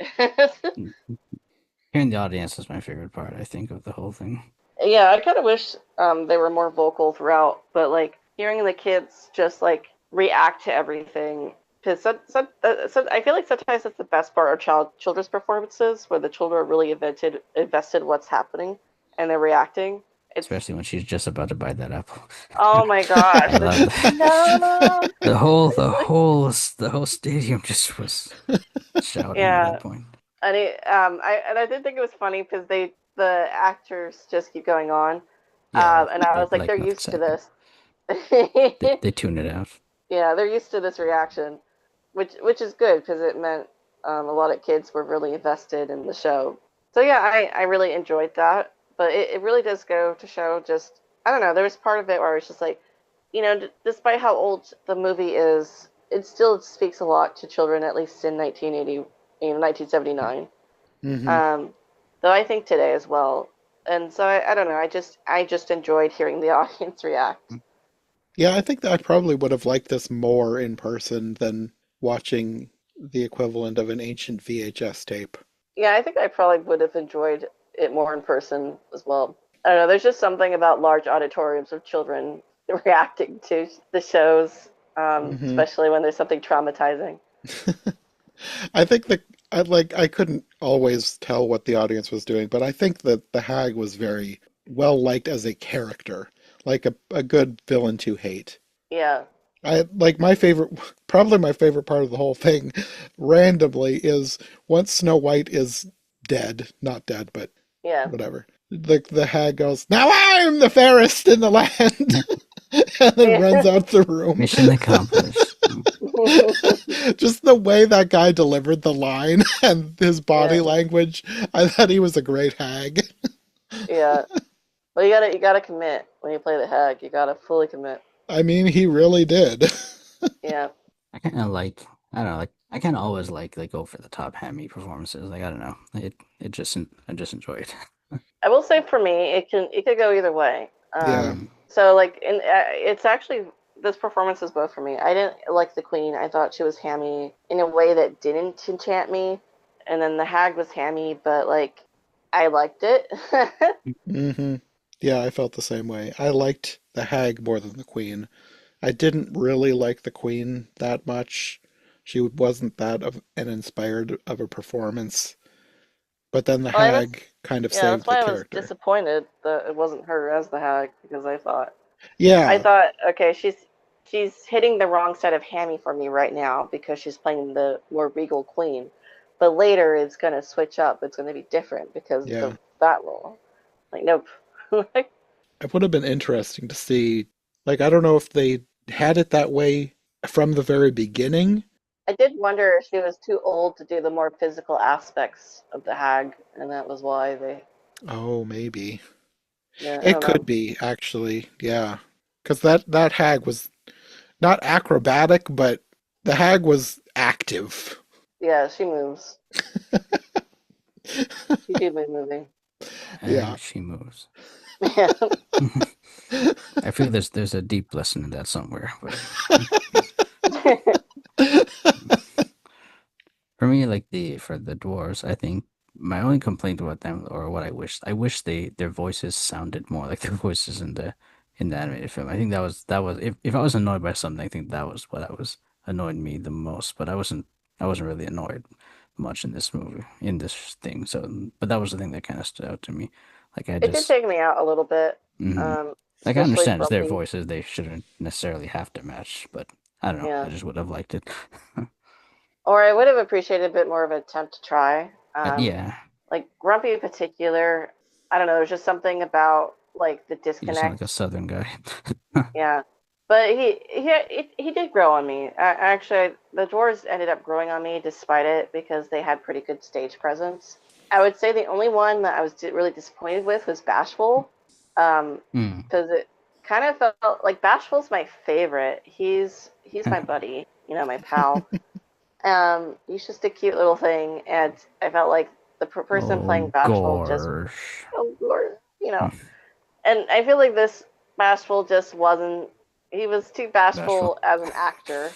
Hearing the audience is my favorite part, I think, of the whole thing. Yeah, I kind of wish they were more vocal throughout, but like hearing the kids just like react to everything. Because I feel like sometimes that's the best part of children's performances, where the children are really invested what's happening, and they're reacting. It's Especially when she's just about to bite that apple. oh my I gosh, it's love that. no. The whole stadium just was shouting at that Yeah, point. and I did think it was funny because the actors just keep going on, Yeah, and I they was like, they're like nothing's used to happening. this. They tune it out. Yeah, they're used to this reaction, which is good because it meant a lot of kids were really invested in the show. So yeah, I really enjoyed that, but it really does go to show just I don't know. There was part of it where I was just like, despite how old the movie is, it still speaks a lot to children, at least in 1980, 1979. Hmm. Um, though I think today as well. And so I don't know. I just enjoyed hearing the audience react. Yeah, I think that I probably would have liked this more in person than watching the equivalent of an ancient VHS tape. Yeah, I think I probably would have enjoyed it more in person as well. I don't know. There's just something about large auditoriums of children reacting to the shows, Hmm. especially when there's something traumatizing. I think that I couldn't always tell what the audience was doing, but I think that the Hag was very well liked as a character, like a good villain to hate. Yeah, I like my favorite, probably my favorite part of the whole thing, randomly, is once Snow White is dead, not dead, but yeah, whatever. The hag goes, "Now I'm the fairest in the land," and then runs yeah. out the room. Mission accomplished. Just the way that guy delivered the line and his body Yeah, language, I thought he was a great hag. yeah. Well, you gotta commit when you play the hag. You gotta fully commit. I mean, he really did. Yeah. I kind of like, I don't know, like I kind of always like over the top hammy performances. Like I don't know, I just enjoy it. I will say for me, it could go either way. Yeah. Mm. So like, it's actually this performance is both for me. I didn't like the queen. I thought she was hammy in a way that didn't enchant me, and then the hag was hammy, but like, I liked it. Hmm. Yeah, I felt the same way. I liked the hag more than the queen. I didn't really like the queen that much. She wasn't that of an inspired of a performance. But then the Well, hag kind of yeah, that's saved the why I was character. disappointed that it wasn't her as the hag because I Yeah. thought, okay, she's hitting the wrong side of hammy for me right now because she's playing the more regal queen. But later it's gonna switch up. It's gonna be different because Yeah. of that role. Like, nope. Like, It would have been interesting to see. Like, I don't know if they had it that way from the very beginning. I did wonder if she was too old to do the more physical aspects of the hag, and that was why they. Oh, maybe. Yeah, I It don't could know. be, actually. Yeah. Because that hag was not acrobatic, but the hag was active. Yeah, she moves. She did be moving. Yeah. She moves. Yeah. I feel there's a deep lesson in that somewhere, but for me, like for the dwarves, I think my only complaint about them, or what I wish their voices sounded more like their voices in the animated film. I think that was if I was annoyed by something, I think that was what I was annoyed me the most. But I wasn't really annoyed much in this movie in this thing. So, but that was the thing that kind of stood out to me. Like I It did just, take me out a little bit, hmm like I especially understand it's their Grumpy. voices; they shouldn't necessarily have to match. But I don't know. I Yeah. just would have liked it. Or I would have appreciated a bit more of an attempt to try. Yeah, Like Grumpy in particular, I don't know, there's just something about like the you just sound like a disconnect. southern guy. Yeah. But he did grow on me. Actually, the dwarves ended up growing on me despite it because they had pretty good stage presence. I would say the only one that I was really disappointed with was Bashful, Hmm. because it kind of felt like Bashful's my favorite. He's my buddy, my pal. He's just a cute little thing, and I felt like the person playing Oh Bashful just, gosh. oh, and I feel like this Bashful just wasn't. He was too Bashful. bashful as an actor,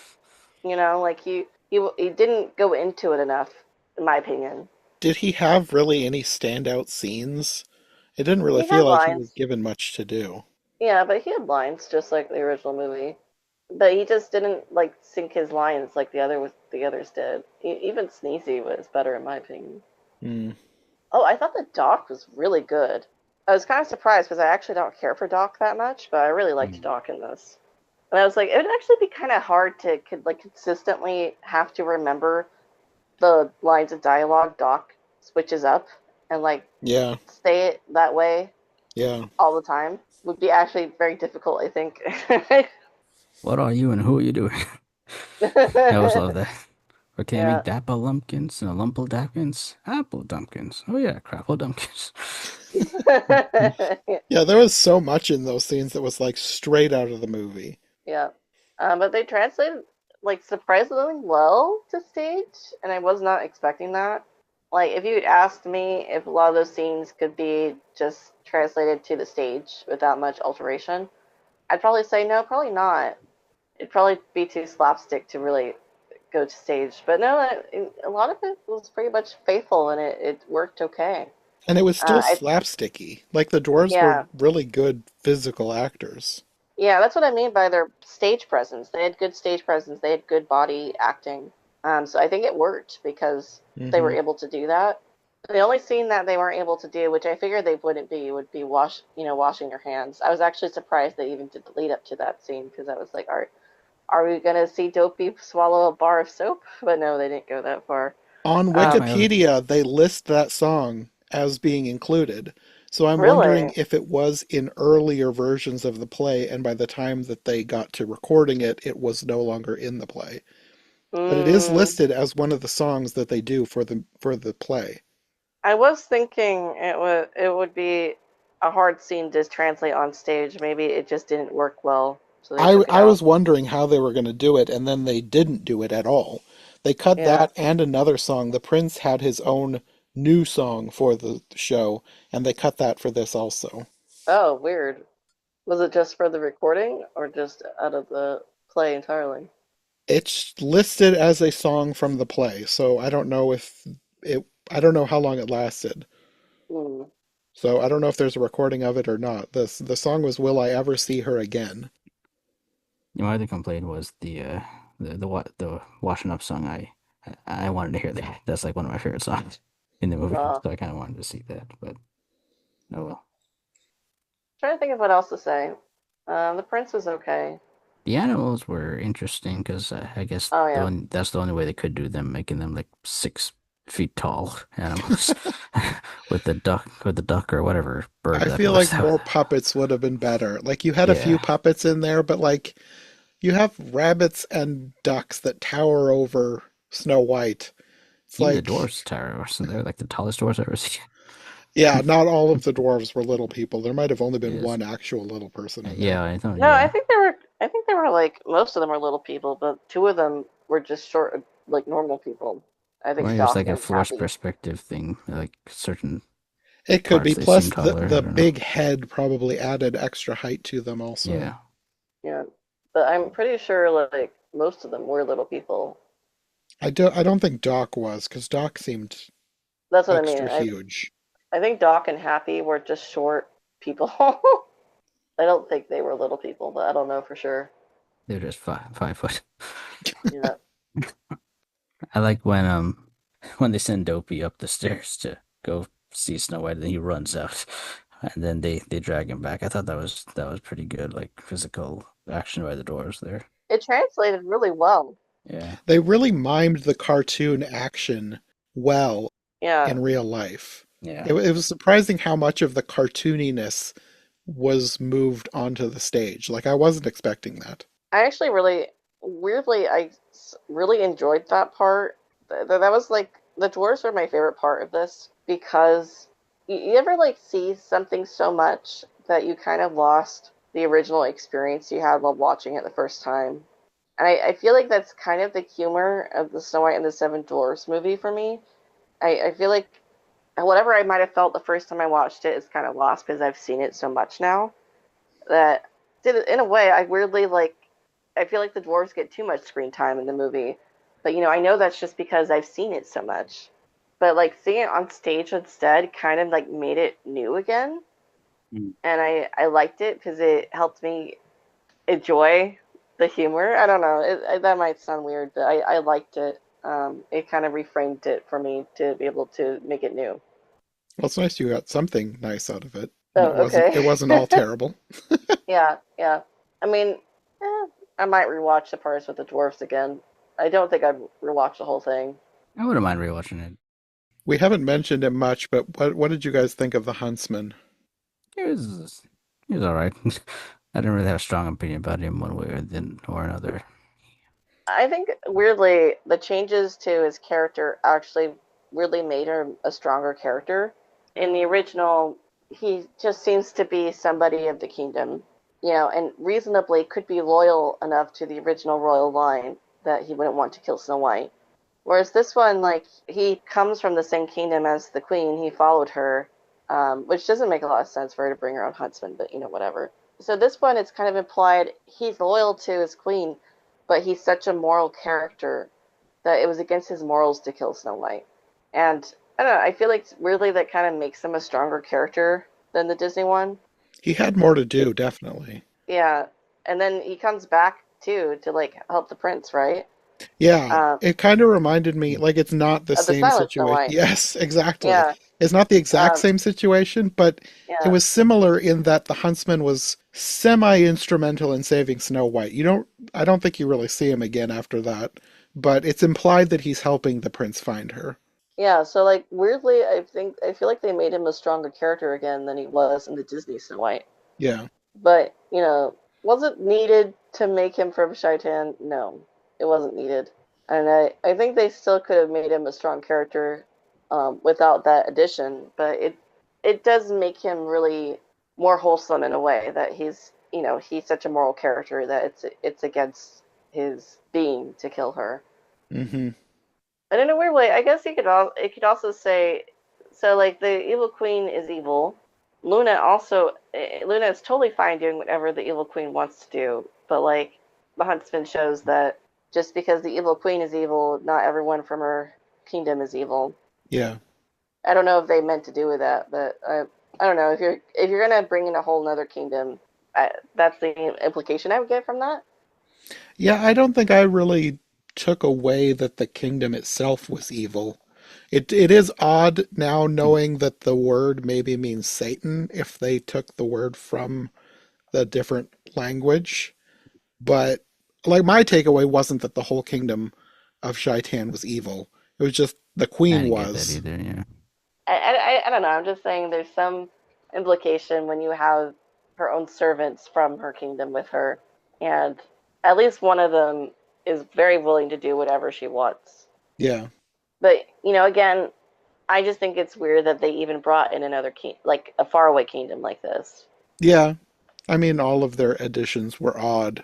like he didn't go into it enough, in my opinion. Did he have really any standout scenes? It didn't really He had feel like he was lines, given much to do. yeah, but he had lines just like the original movie. But he just didn't like sink his lines like the others did. Even Sneezy was better in my opinion. Hmm. Oh, I thought the Doc was really good. I was kind of surprised because I actually don't care for Doc that much, but I really liked Hmm. Doc in this. And I was like, it would actually be kind of hard to like consistently have to remember the lines of dialogue Doc switches up and like Yeah, say it that way yeah. all the time. Would be actually very difficult, I think. What are you and who are you doing? I always love that. Or can I Yeah. make dapple lumpkins and a lumple dampkins? Apple dumpkins. Oh yeah, crapple dumpkins. Yeah, there was so much in those scenes that was like straight out of the movie. Yeah. But they translated like surprisingly well to stage, and I was not expecting that. Like, if you'd asked me if a lot of those scenes could be just translated to the stage without much alteration, I'd probably say no, probably not. It'd probably be too slapstick to really go to stage. But no, a lot of it was pretty much faithful, and it worked okay. And it was still I slapsticky. Like the dwarves were Yeah, really good physical actors. yeah, that's what I mean by their stage presence. They had good stage presence. They had good body acting. So I think it worked because they were Hmm. able to do that. The only scene that they weren't able to do, which I figured they wouldn't be, would be washing their hands. I was actually surprised they even did the lead up to that scene because I was like, are we gonna see Dopey swallow a bar of soap? But no, they didn't go that far. On That's Um, my other. Wikipedia, they list that song as being included. So I'm wondering really? if it was in earlier versions of the play, and by the time that they got to recording it, it was no longer in the play. But it is Mm, listed as one of the songs that they do for the play. I was thinking it would be a hard scene to translate on stage. Maybe it just didn't work well, so they took it I out. was wondering how they were going to do it, and then they didn't do it at all. They cut Yeah. that and another song. The Prince had his own new song for the show, and they cut that for this also. Oh, weird. Was it just for the recording or just out of the play entirely? It's listed as a song from the play, so I don't know if I don't know how long it lasted. Hmm. So I don't know if there's a recording of it or not. The song was "Will I Ever See Her Again?" My other complaint was the washing up song. I wanted to hear that. That's like one of my favorite songs in the movie, Uh, so I kind of wanted to see that. But oh well. trying to think of what else to say. The prince was okay. The animals were interesting because I guess Oh yeah. that's the only way they could do them, making them like 6 feet tall animals with the duck or whatever bird I that feel was. like more puppets would have been better. Like you had a few Yeah, puppets in there, but like you have rabbits and ducks that tower over Snow White. It's even the like, dwarves tower, so they're like the tallest dwarves I've ever seen. yeah, not all of the dwarves were little people. There might have only been Yes, one actual little person in there. yeah, I thought, No, I yeah. think they were. I think they were like most of them were little people, but two of them were just short, like normal people. I think Well, it was Doc like a and forced Kathy. perspective thing, like certain. It could be. parts they've seen Plus, color. I the don't know. big head probably added extra height to them also. Yeah, Yeah, but I'm pretty sure like most of them were little people. I don't think Doc was, because Doc seemed That's what I mean. extra I huge. I think Doc and Happy were just short people. I don't think they were little people, but I don't know for sure. they're just 5 foot. Yeah. I like when when they send Dopey up the stairs to go see Snow White, and he runs out, and then they drag him back. I thought that was pretty good, like physical action by the dwarves there. It translated really well. Yeah, They really mimed the cartoon action well Yeah. in real life. yeah. It was surprising how much of the cartooniness was moved onto the stage. Like, I wasn't expecting that. I actually really, weirdly, really enjoyed that part. That was like, the dwarves were my favorite part of this because you ever like see something so much that you kind of lost the original experience you had while watching it the first time. And I feel like that's kind of the humor of the Snow White and the Seven Dwarfs movie for me. I feel like whatever I might have felt the first time I watched it is kind of lost because I've seen it so much now that in a way I weirdly like I feel like the dwarves get too much screen time in the movie. But I know that's just because I've seen it so much. But like seeing it on stage instead kind of like made it new again. Mm. And I liked it because it helped me enjoy the humor. I don't know. That might sound weird, but I liked it. It kind of reframed it for me to be able to make it new. Well, it's nice you got something nice out of it. And Oh, it wasn't okay. all terrible. Yeah, yeah. I mean, I might rewatch the parts with the dwarfs again. I don't think I'd rewatch the whole thing. I wouldn't mind rewatching it. We haven't mentioned it much, but what did you guys think of the Huntsman? It was all right. I didn't really have a strong opinion about him one way or another. I think weirdly, the changes to his character actually really made him a stronger character. In the original, he just seems to be somebody of the kingdom, and reasonably could be loyal enough to the original royal line that he wouldn't want to kill Snow White. Whereas this one, like, he comes from the same kingdom as the queen, he followed her, which doesn't make a lot of sense for her to bring her own huntsman, but whatever. So this one, it's kind of implied he's loyal to his queen, but he's such a moral character that it was against his morals to kill Snow White. And I don't know, I feel like weirdly that kind of makes him a stronger character than the Disney one. He had more to do, definitely. Yeah. And then he comes back too to like help the prince, right? Yeah, Um, it kind of reminded me, like, it's not the of the same Silent Snow situation. White. Yes, exactly. Yeah. It's not the exact Um, same situation, but it yeah. was similar in that the huntsman was semi-instrumental in saving Snow White. I don't think you really see him again after that, but it's implied that he's helping the prince find her. Yeah, so like weirdly I feel like they made him a stronger character again than he was in the Disney Snow White. Yeah. But, was it needed to make him from Shaitan? No, it wasn't needed. And I think they still could have made him a strong character without that addition, but it does make him really more wholesome in a way that he's such a moral character that it's against his being to kill her. Mm-hmm. And in a weird way, I guess it could also say, so like the evil queen is evil. Luna is totally fine doing whatever the evil queen wants to do, but like the huntsman shows that just because the evil queen is evil, not everyone from her kingdom is evil. Yeah. I don't know if they meant to do with that, but I don't know if you're gonna bring in a whole other kingdom, that's the implication I would get from that. Yeah, I don't think I really took away that the kingdom itself was evil. It is odd now knowing that the word maybe means Satan if they took the word from the different language. But like my takeaway wasn't that the whole kingdom of Shaitan was evil. It was just the I queen didn't get that was. either. Yeah. I don't know. I'm just saying there's some implication when you have her own servants from her kingdom with her, and at least one of them is very willing to do whatever she wants. Yeah. But again, I just think it's weird that they even brought in another king, like a faraway kingdom like this. Yeah. I mean, all of their additions were odd.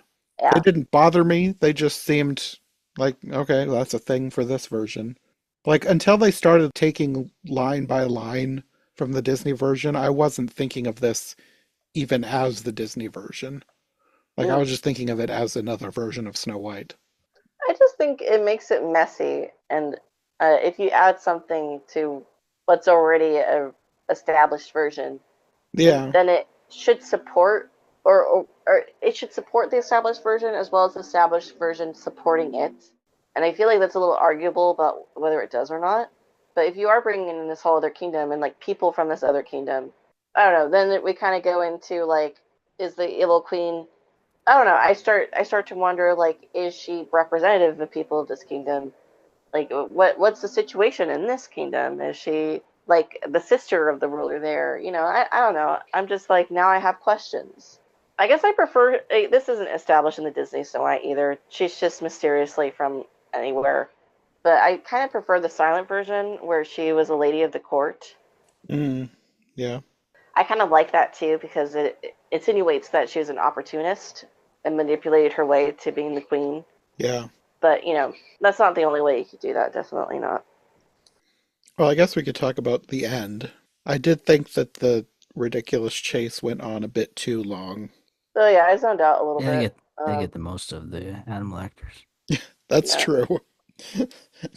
They Yeah, didn't bother me. They just seemed like, okay, that's a thing for this version. Like, until they started taking line by line from the Disney version, I wasn't thinking of this even as the Disney version. Like I Mm. was just thinking of it as another version of Snow White. I just think it makes it messy, and if you add something to what's already a established version, Yeah. then it should support or it should support the established version as well as the established version supporting it. And I feel like that's a little arguable about whether it does or not. But if you are bringing in this whole other kingdom and like people from this other kingdom, I don't know. Then we kind of go into like, is the evil queen? I don't know. I start to wonder like, is she representative of the people of this kingdom? Like, what's the situation in this kingdom? Is she like the sister of the ruler there? I don't know. I'm just like now I have questions. I guess I prefer this isn't established in the Disney Snow White either. She's just mysteriously from anywhere. But I kind of prefer the silent version where she was a lady of the court. Mm, yeah. I kind of like that too because it insinuates that she was an opportunist and manipulated her way to being the queen. Yeah. But that's not the only way you could do that. Definitely not. Well, I guess we could talk about the end. I did think that the ridiculous chase went on a bit too long. So yeah, I zoned out a little Yeah, they bit. get the most of the animal actors. That's Yeah. true.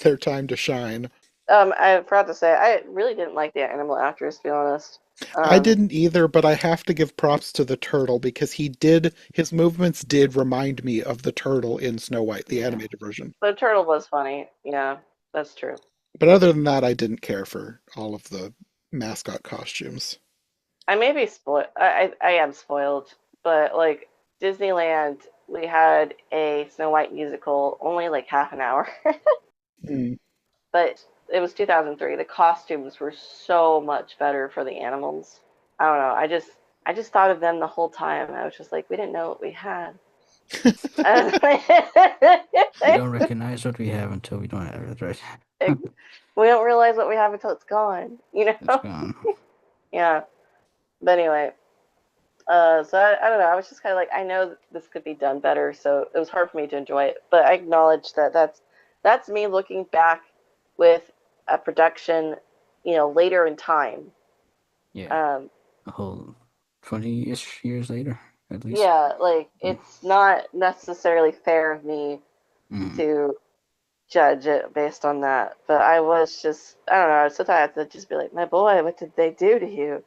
Their time to shine. I forgot to say, I really didn't like the animal actors, to be honest. I Um, didn't either, but I have to give props to the turtle because his movements did remind me of the turtle in Snow White, the Yeah. animated version. the turtle was funny. Yeah, that's true. But other than that, I didn't care for all of the mascot costumes. I may be spoiled. I am spoiled, but like Disneyland, we had a Snow White musical, only like half an hour, Mm. but it was 2003. The costumes were so much better for the animals. I don't know. I just thought of them the whole time. I was just like, we didn't know what we had. We don't recognize what we have until we don't have it, right? We don't realize what we have until it's gone, It's gone. Yeah. But anyway, so I don't know. I was just kind of like, I know this could be done better, so it was hard for me to enjoy it. But I acknowledge that that's me looking back with a production, later in time. Yeah, Um, a whole 20-ish years later, at least. yeah, like Mm. it's not necessarily fair of me Mm. to judge it based on that. But I was just, I don't know. Sometimes I have to just be like, my boy, what did they do to you?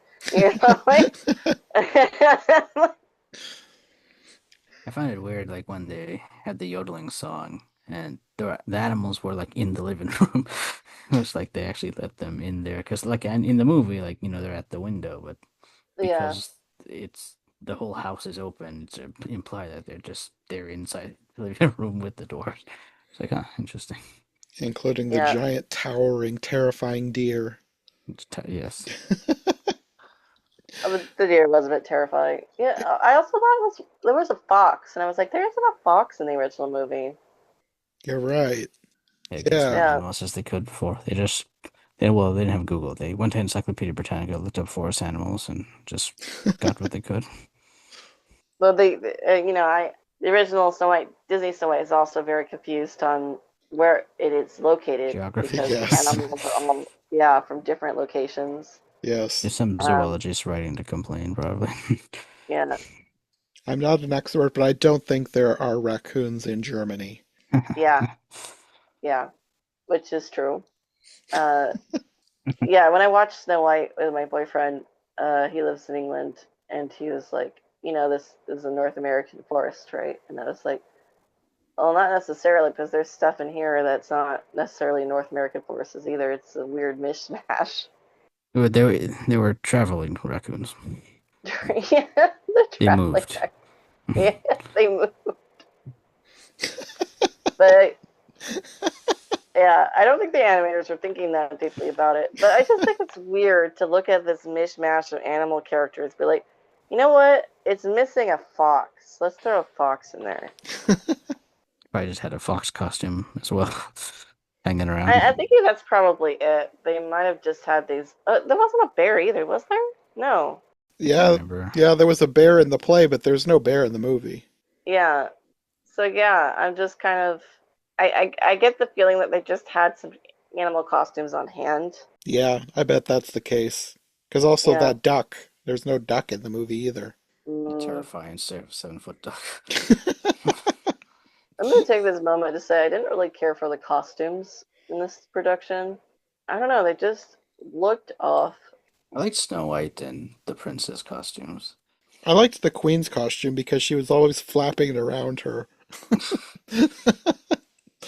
Like. I find it weird, like when they had the yodeling song and the animals were like in the living room. It was like they actually let them in there because, like, and in the movie, like they're at the window, but Yeah, because it's the whole house is open, it's implied that they're inside the living room with the doors. It's like, interesting. Including the yeah. giant, towering, terrifying deer. Yes. The deer was a bit terrifying. Yeah, I also thought there was a fox, and I was like, there isn't a fox in the original movie. You're right. Yeah, get as many Yeah. Yeah. animals as they could before. They didn't have Google. They went to Encyclopedia Britannica, looked up forest animals, and just got what they could. Well, the original Snow White, Disney Snow White, is also very confused on where it is located Geography. because the Yes. animals are all, yeah, from different locations. Yes. There's some Um, zoologists writing to complain, probably. yeah, I'm not an expert, but I don't think there are raccoons in Germany. yeah, yeah, which is true. Uh, yeah, when I watched Snow White with my boyfriend, he lives in England, and he was like, this is a North American forest, right? And I was like, well, not necessarily, because there's stuff in here that's not necessarily North American forests either. It's a weird mishmash. They were traveling raccoons. Yeah, the They traveling moved. back. Yeah, they move. But yeah, I don't think the animators are thinking that deeply about it. But I just think it's weird to look at this mishmash of animal characters, be like, you know what? It's missing a fox. Let's throw a fox in there. Probably just had a fox costume as well, hanging I around. think that's probably it. They might have just had these. There wasn't a bear either, was there? No. Can't Yeah, remember. yeah, there was a bear in the play, but there's no bear in the movie. Yeah. So yeah, I'm just kind of. I get the feeling that they just had some animal costumes on hand. Yeah, I bet that's the case. Because also Yeah. that duck, there's no duck in the movie either. A Mm. terrifying 7 foot duck. I'm gonna take this moment to say I didn't really care for the costumes in this production. I don't know, they just looked off. I liked Snow White and the princess costumes. I liked the queen's costume because she was always flapping it around her.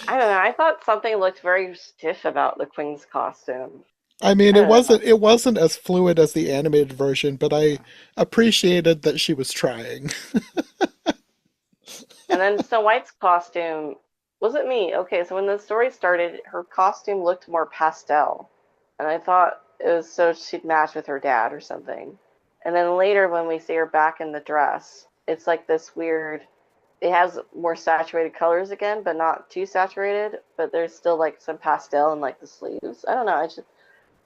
I don't know, I thought something looked very stiff about the Queen's costume. I mean, I don't know. it wasn't as fluid as the animated version, but I appreciated that she was trying. And then Snow White's costume wasn't me. Okay, so when the story started, her costume looked more pastel. And I thought it was so she'd match with her dad or something. And then later when we see her back in the dress, it's like this weird it has more saturated colors again, but not too saturated, but there's still like some pastel in like the sleeves. I don't know.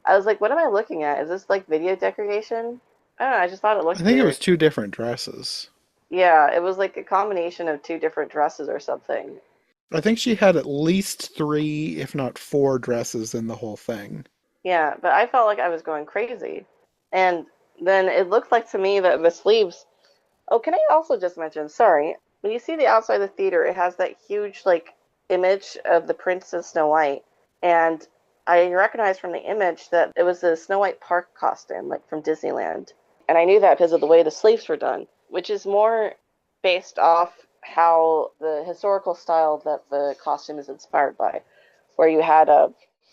I was like, what am I looking at? Is this like video decoration? I don't know. I just thought it I looked think it was weird. two different dresses. Yeah, it was like a combination of two different dresses or something. I think she had at least three, if not four, dresses in the whole thing. Yeah, but I felt like I was going crazy. And then it looked like to me that the sleeves. Oh, can I also just mention, sorry, when you see the outside of the theater, it has that huge like image of the Princess Snow White, and I recognized from the image that it was a Snow White park costume, like from Disneyland. And I knew that because of the way the sleeves were done, which is more based off how the historical style that the costume is inspired by, where you had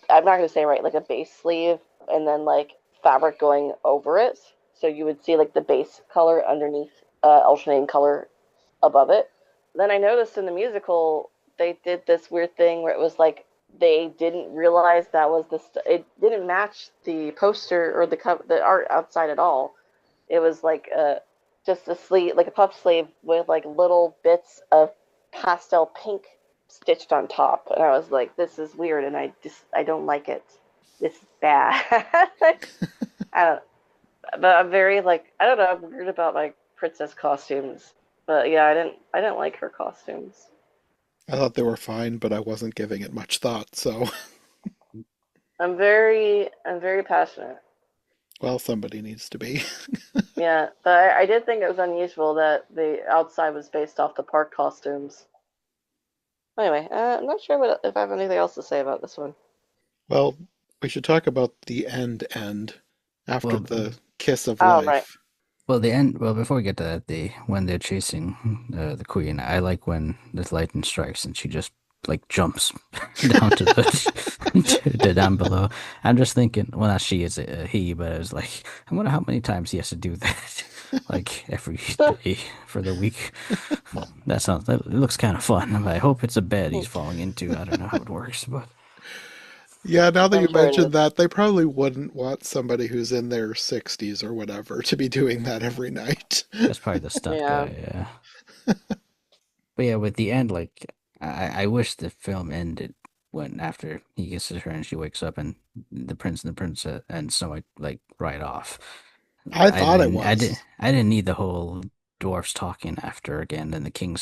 I'm not going to say right, like a base sleeve and then like fabric going over it. So you would see like the base color underneath, alternating color above it. Then I noticed in the musical they did this weird thing where it was like they didn't realize that was it didn't match the poster or the art outside at all. It was like just a sleeve, like a puff sleeve with like little bits of pastel pink stitched on top, and I was like, "This is weird," and I don't like it. This is bad. I don't, but I'm very like I don't know. I'm weird about like princess costumes, but yeah, I didn't like her costumes. I thought they were fine, but I wasn't giving it much thought, so, I'm very passionate. well, somebody needs to be. Yeah, but I did think it was unusual that the outside was based off the park costumes. Anyway, I'm not sure if I have anything else to say about this one. Well, we should talk about the end after Well, the kiss of Oh, right. life. well, the end. Well, before we get to that, the when they're chasing the queen, I like when the lightning strikes and she just like jumps down to to down below. I'm just thinking, well, not she, is a he, but I was like, I wonder how many times he has to do that, like every day for the week. That looks kind of fun. I hope it's a bed he's falling into. I don't know how it works, but Yeah, now that I'm you sure it mentioned is. that, they probably wouldn't want somebody who's in their 60s or whatever to be doing that every night. that's probably the stunt Yeah. guy. Yeah. But yeah, with the end, like I wish the film ended when after he kisses her and she wakes up and the prince and the princess and Snow White like right off. I thought it was. I didn't need the whole dwarfs talking after again, then the king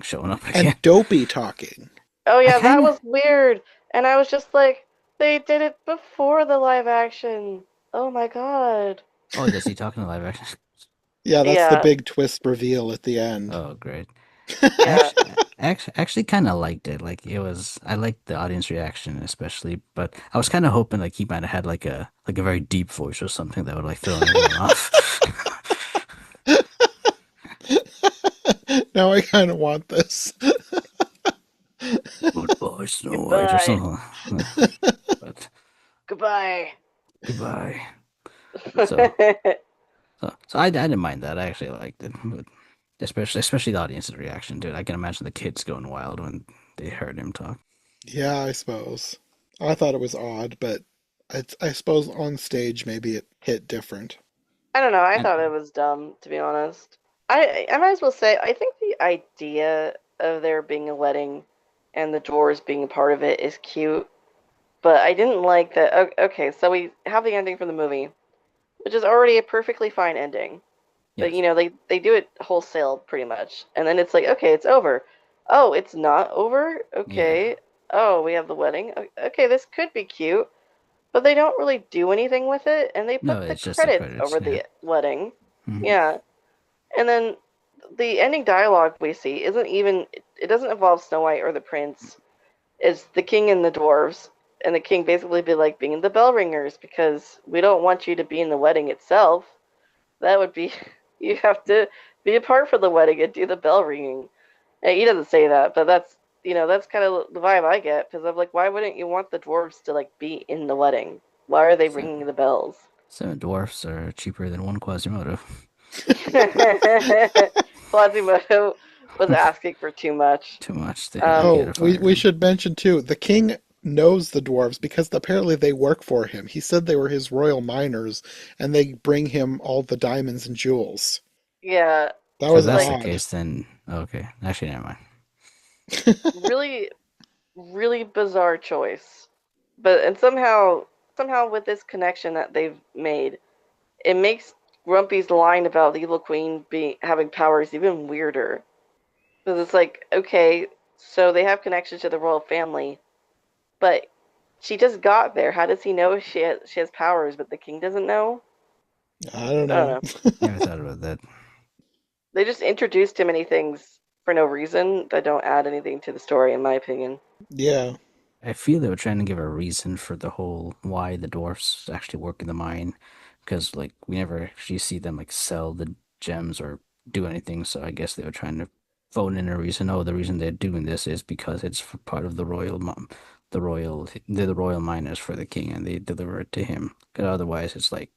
showing up again. And Dopey talking. Oh I yeah, that kind of was weird. And I was just like, they did it before the live action. Oh my God. oh, does he talk in the live action? Yeah, that's the Yeah, big twist reveal at the end. Oh, great. I yeah. actually kind of liked it. Like it was, I liked the audience reaction especially, but I was kind of hoping like he might have had like a very deep voice or something that would like throw everyone off. Now I kind of want this. Goodbye, Snow White, or Goodbye. something. But Goodbye. goodbye. So, so I didn't mind that. I actually liked it, but especially the audience's reaction to it. I can imagine the kids going wild when they heard him talk. Yeah, I suppose. I thought it was odd, but I suppose on stage maybe it hit different. I don't know. I And thought it was dumb, to be honest. I might as well say I think the idea of there being a wedding and the doors being a part of it is cute, but I didn't like that. Okay, so we have the ending from the movie, which is already a perfectly fine ending. But yes, they do it wholesale pretty much. And then it's like, okay, it's over. Oh, it's not over? yeah, Okay. Oh, we have the wedding. Okay, this could be cute. but they don't really do anything with it, and they No, put the it's just the credits credits. over Yeah. the wedding. Hmm. Yeah, and then the ending dialogue we see isn't even, it doesn't involve Snow White or the prince. It's the king and the dwarves, and the king basically be like being the bell ringers because we don't want you to be in the wedding itself. That would be you have to be apart from the wedding and do the bell ringing. And he doesn't say that, but that's kind of the vibe I get because I'm like, why wouldn't you want the dwarves to like be in the wedding? Why are they So, ringing the bells? so dwarfs are cheaper than one Quasimodo. Quasimodo was asking for too much. Too much. They had to Um, get Oh, a we fire. should mention too, the king knows the dwarves because apparently they work for him. He said they were his royal miners and they bring him all the diamonds and jewels. yeah, That So if was that's the like odd. case, then okay. Actually, never mind. really, really bizarre choice. But and somehow with this connection that they've made, it makes Grumpy's line about the evil queen being having powers even weirder. Because it's like, okay, so they have connections to the royal family, but she just got there. How does he know she has powers, but the king doesn't know? I don't I don't know. know. Never thought about that. They just introduced too many things for no reason that don't add anything to the story, in my opinion. Yeah. I feel they were trying to give a reason for the whole why the dwarfs actually work in the mine, because like we never actually see them like sell the gems or do anything. So I guess they were trying to phone in a reason. Oh, the reason they're doing this is because it's part of the they're the royal miners for the king, and they deliver it to him. Because otherwise, it's like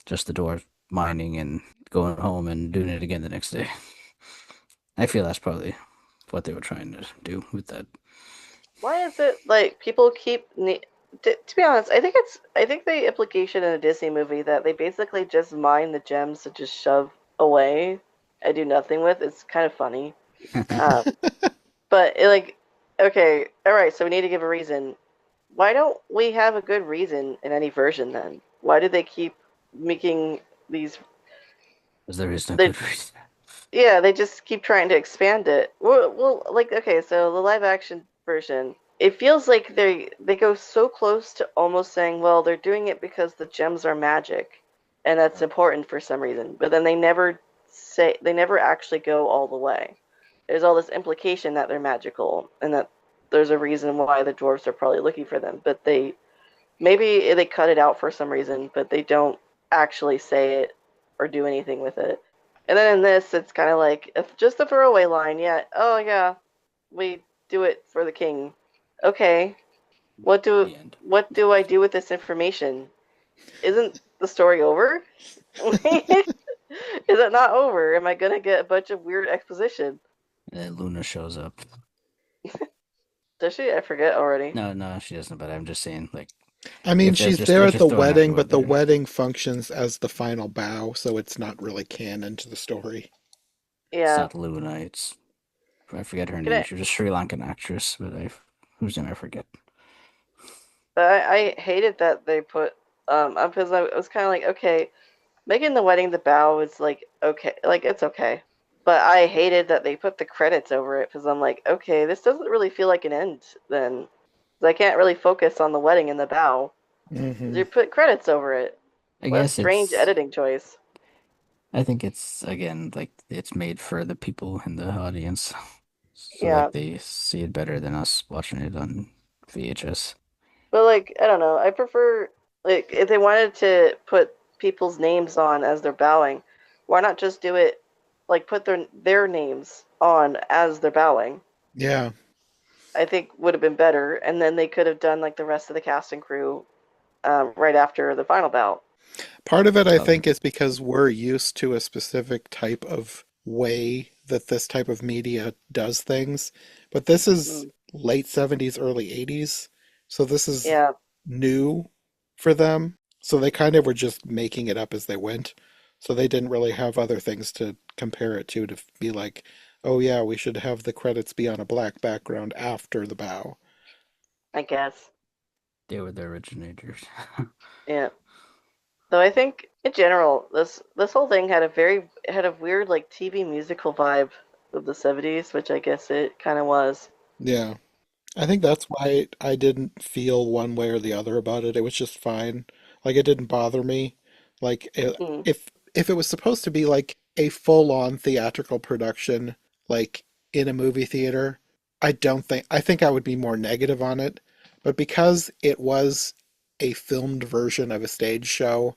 just the dwarf mining and going home and doing it again the next day. I feel that's probably what they were trying to do with that. Why is it like people keep to be honest, I think the implication in a Disney movie that they basically just mine the gems to just shove away and do nothing with is kind of funny. Um, but like, okay, all right, so we need to give a reason. Why don't we have a good reason in any version then? Why do they keep making these? Because there is no They good reason. Yeah, they just keep trying to expand it. Well, like okay, so the live action version, it feels like they go so close to almost saying, well, they're doing it because the gems are magic, and that's important for some reason. But then they never actually go all the way. There's all this implication that they're magical and that there's a reason why the dwarves are probably looking for them, but maybe they cut it out for some reason, but they don't actually say it or do anything with it. And then in this, it's kind of like just a throwaway line. Yeah. Oh yeah, we do it for the king. Okay. What do The end. what do I do with this information? Isn't the story over? Is it not over? Am I gonna get a bunch of weird exposition? And then Luna shows up. Does she? I forget already. No, no, she doesn't. But I'm just saying, like, I mean, she's there they're at just the throwing out the wedding, word but the there. wedding functions as the final bow, so it's not really canon to the story. It's Yeah. not Luna. It's I forget her Can name. I, She was a Sri Lankan actress, but I whose name I forget. but I hated that they put because I was kind of like, okay, making the wedding the bow is like okay, like it's okay. But I hated that they put the credits over it because I'm like, okay, this doesn't really feel like an end then. 'Cause I can't really focus on the wedding and the bow. Hmm. You put credits over it. I What a guess strange it's. editing choice. I think it's again like it's made for the people in the audience, so Yeah. like they see it better than us watching it on VHS. But like, I don't know. I prefer like if they wanted to put people's names on as they're bowing, why not just do it like put their names on as they're bowing? Yeah. I think would have been better, and then they could have done like the rest of the cast and crew right after the final bout. Part of it, I Probably. think, is because we're used to a specific type of way that this type of media does things. But this is Mm, late 70s, early 80s. So this is yeah, new for them. So they kind of were just making it up as they went. So they didn't really have other things to compare it to be like, oh yeah, we should have the credits be on a black background after the bow. I guess. They were the originators. Yeah. Though I think in general, this whole thing had a weird like TV musical vibe of the 70s, which I guess it kind of was. Yeah. I think that's why I didn't feel one way or the other about it. It was just fine. Like it didn't bother me. Like Mm. if it was supposed to be like a full-on theatrical production, like in a movie theater, I think I would be more negative on it. But because it was a filmed version of a stage show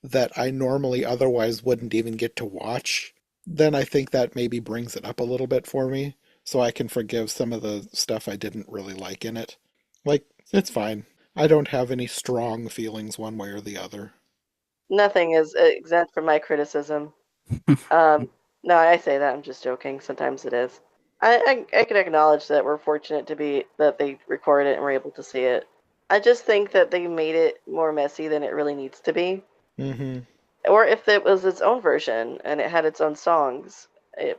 that I normally otherwise wouldn't even get to watch, then I think that maybe brings it up a little bit for me, so I can forgive some of the stuff I didn't really like in it. Like, it's fine. I don't have any strong feelings one way or the other. Nothing is exempt from my criticism. Um, no, I say that. I'm just joking. Sometimes it is. I can acknowledge that we're fortunate to be that they recorded it and we're able to see it. I just think that they made it more messy than it really needs to be. Hmm. Or if it was its own version and it had its own songs,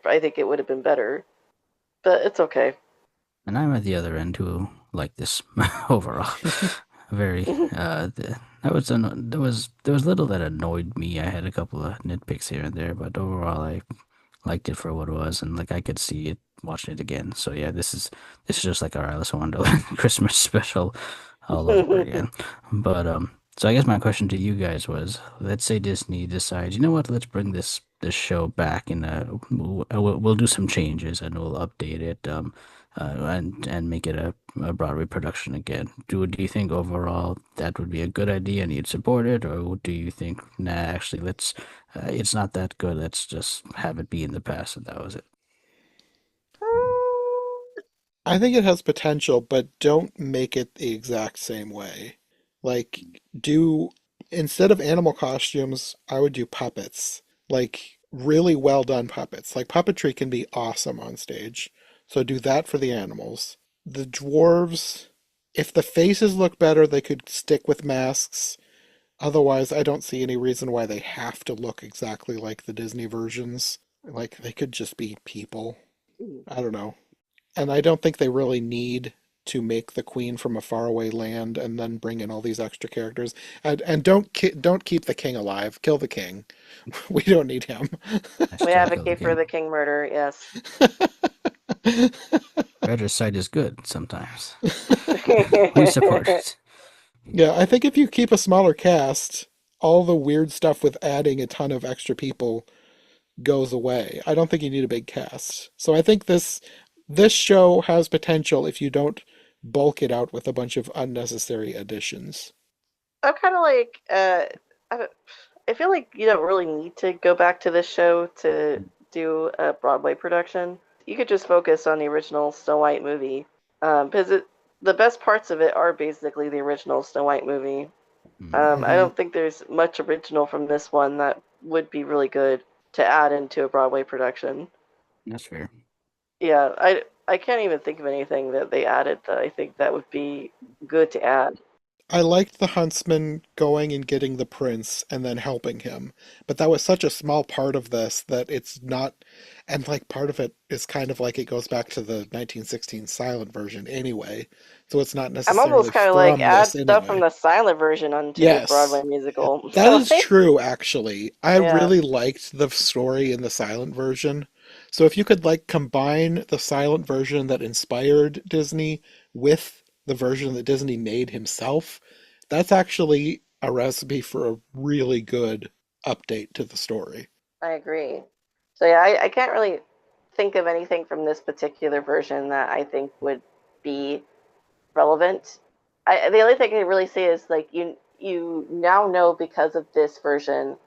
I think it would have been better. But it's okay. And I'm at the other end who like this overall. Very there was little that annoyed me. I had a couple of nitpicks here and there, but overall I liked it for what it was, and like I could see it watching it again. So yeah, this is just like our Alice in Wonderland Christmas special all over again. But so I guess my question to you guys was, let's say Disney decides, you know what, let's bring this show back, and we'll do some changes and we'll update it, and make it a Broadway production again. Do you think overall that would be a good idea and you'd support it, or do you think, nah, actually, it's not that good. Let's just have it be in the past, and that was it. I think it has potential, but don't make it the exact same way. Like, do instead of animal costumes, I would do puppets. Like, really well done puppets. Like, puppetry can be awesome on stage. So do that for the animals. The dwarves, if the faces look better, they could stick with masks. Otherwise, I don't see any reason why they have to look exactly like the Disney versions. Like, they could just be people. I don't know. And I don't think they really need to make the queen from a faraway land and then bring in all these extra characters. And don't keep the king alive. Kill the king. We don't need him. We Hashtag kill the advocate for king. the king murder, yes. Better sight is good sometimes. We support it. Yeah, I think if you keep a smaller cast, all the weird stuff with adding a ton of extra people goes away. I don't think you need a big cast. So I think this show has potential if you don't bulk it out with a bunch of unnecessary additions. I'm kind of like, I, don't- I feel like you don't really need to go back to this show to do a Broadway production. You could just focus on the original Snow White movie, because the best parts of it are basically the original Snow White movie. I Hmm. don't think there's much original from this one that would be really good to add into a Broadway production. That's fair. Yeah, I can't even think of anything that they added that I think that would be good to add. I liked the huntsman going and getting the prince and then helping him, but that was such a small part of this that it's not, and like part of it is kind of like it goes back to the 1916 silent version anyway, so it's not I'm almost necessarily kind of like from add this stuff from anyway. the silent version onto the Broadway Yes, musical. that is Like, true, actually. I yeah, really liked the story in the silent version. So if you could like combine the silent version that inspired Disney with the version that Disney made himself, that's actually a recipe for a really good update to the story. I agree. So yeah, I can't really think of anything from this particular version that I think would be relevant. The only thing I can really say is like you now know because of this version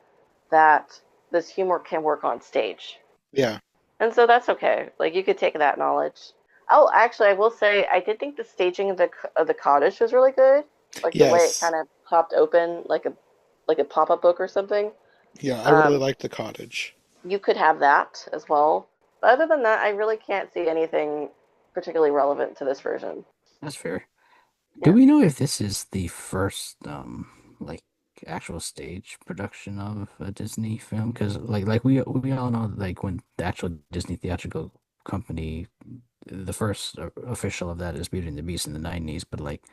that this humor can work on stage. Yeah. And so that's okay. Like you could take that knowledge. Oh, actually, I will say I did think the staging of the cottage was really good. Like the way it Yes. kind of popped open like a pop up book or something. Yeah, I really Um, liked the cottage. you could have that as well. But other than that, I really can't see anything particularly relevant to this version. That's fair. Do Yeah. we know if this is the first like actual stage production of a Disney film? Because like we all know, like when the actual Disney theatrical company, the first official of that is Beauty and the Beast in the 90s. But like,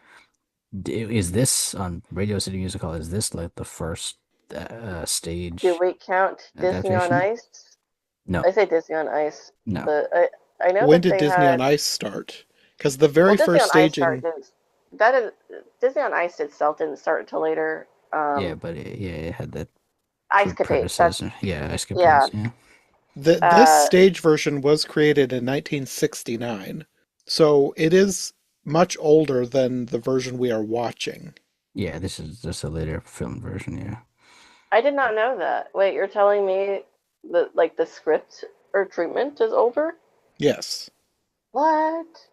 is this on Radio City Music Hall? Is this like the first Do stage we count Disney on adaptation? Ice? No, I say Disney on Ice. no. The I know When that did they Disney on had Ice start? Because the Well, very Disney first on Ice staging, that is Disney on Ice itself didn't start until later. Yeah, but it had that Ice Capades. predecessor. Yeah, Yeah. escapades. Yeah. this Uh, stage version was created in 1969. So it is much older than the version we are watching. Yeah, this is just a later film version. Yeah. I did not know that. Wait, you're telling me that like the script or treatment is older? Yes. What?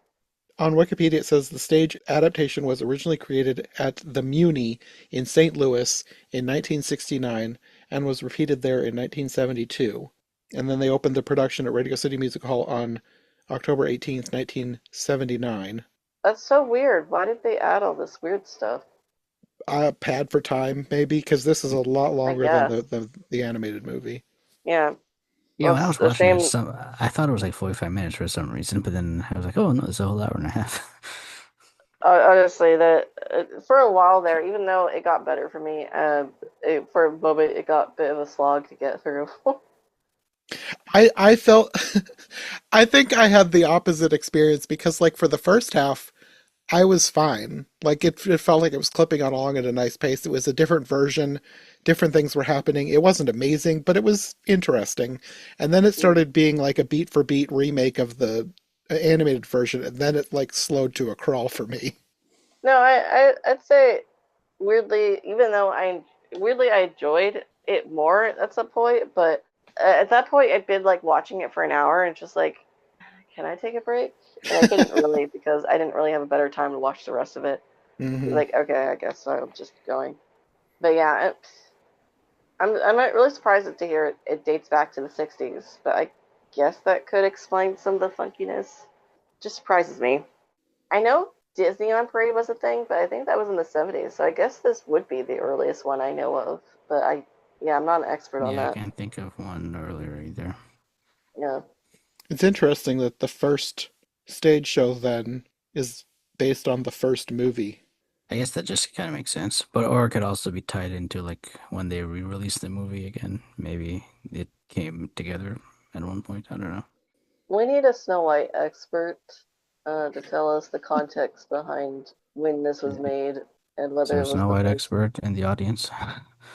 On Wikipedia, it says the stage adaptation was originally created at the Muni in St. Louis in 1969 and was repeated there in 1972. And then they opened the production at Radio City Music Hall on October 18th, 1979. That's so weird. Why did they add all this weird stuff? Pad for time, maybe, because this is a lot I longer than guess. the animated movie. Yeah. Yeah, Well, when I it's was a watching it, shame. I thought it was like 45 minutes for some reason, but then I was like, oh no, it's a whole hour and a half. Honestly, that for a while there, even though it got better for me, for a moment it got a bit of a slog to get through. I felt I think I had the opposite experience because like for the first half I was fine. Like it felt like it was clipping on along at a nice pace. It was a different version, different things were happening. It wasn't amazing, but it was interesting. And then it started being like a beat for beat remake of the animated version, and then it like slowed to a crawl for me. No, I'd say weirdly, even though I enjoyed it more at some point, but at that point I'd been like watching it for an hour and just like, can I take a break? And I couldn't really because I didn't really have a better time to watch the rest of it. Hmm. Like, okay, I guess I'm just going. But yeah, I'm really surprised to hear it dates back to the '60s, but I guess that could explain some of the funkiness. Just surprises me. I know Disney on Parade was a thing, but I think that was in the '70s, so I guess this would be the earliest one I know of. But yeah, I'm not an expert on Yeah, I that. can't think of one earlier either. Yeah. It's interesting that the first stage show then is based on the first movie. I guess that just kind of makes sense, but or it could also be tied into like when they re-released the movie again. Maybe it came together at one point. I don't know. We need a Snow White expert to tell us the context behind when this was made and whether So it was Snow the White first. expert in the audience,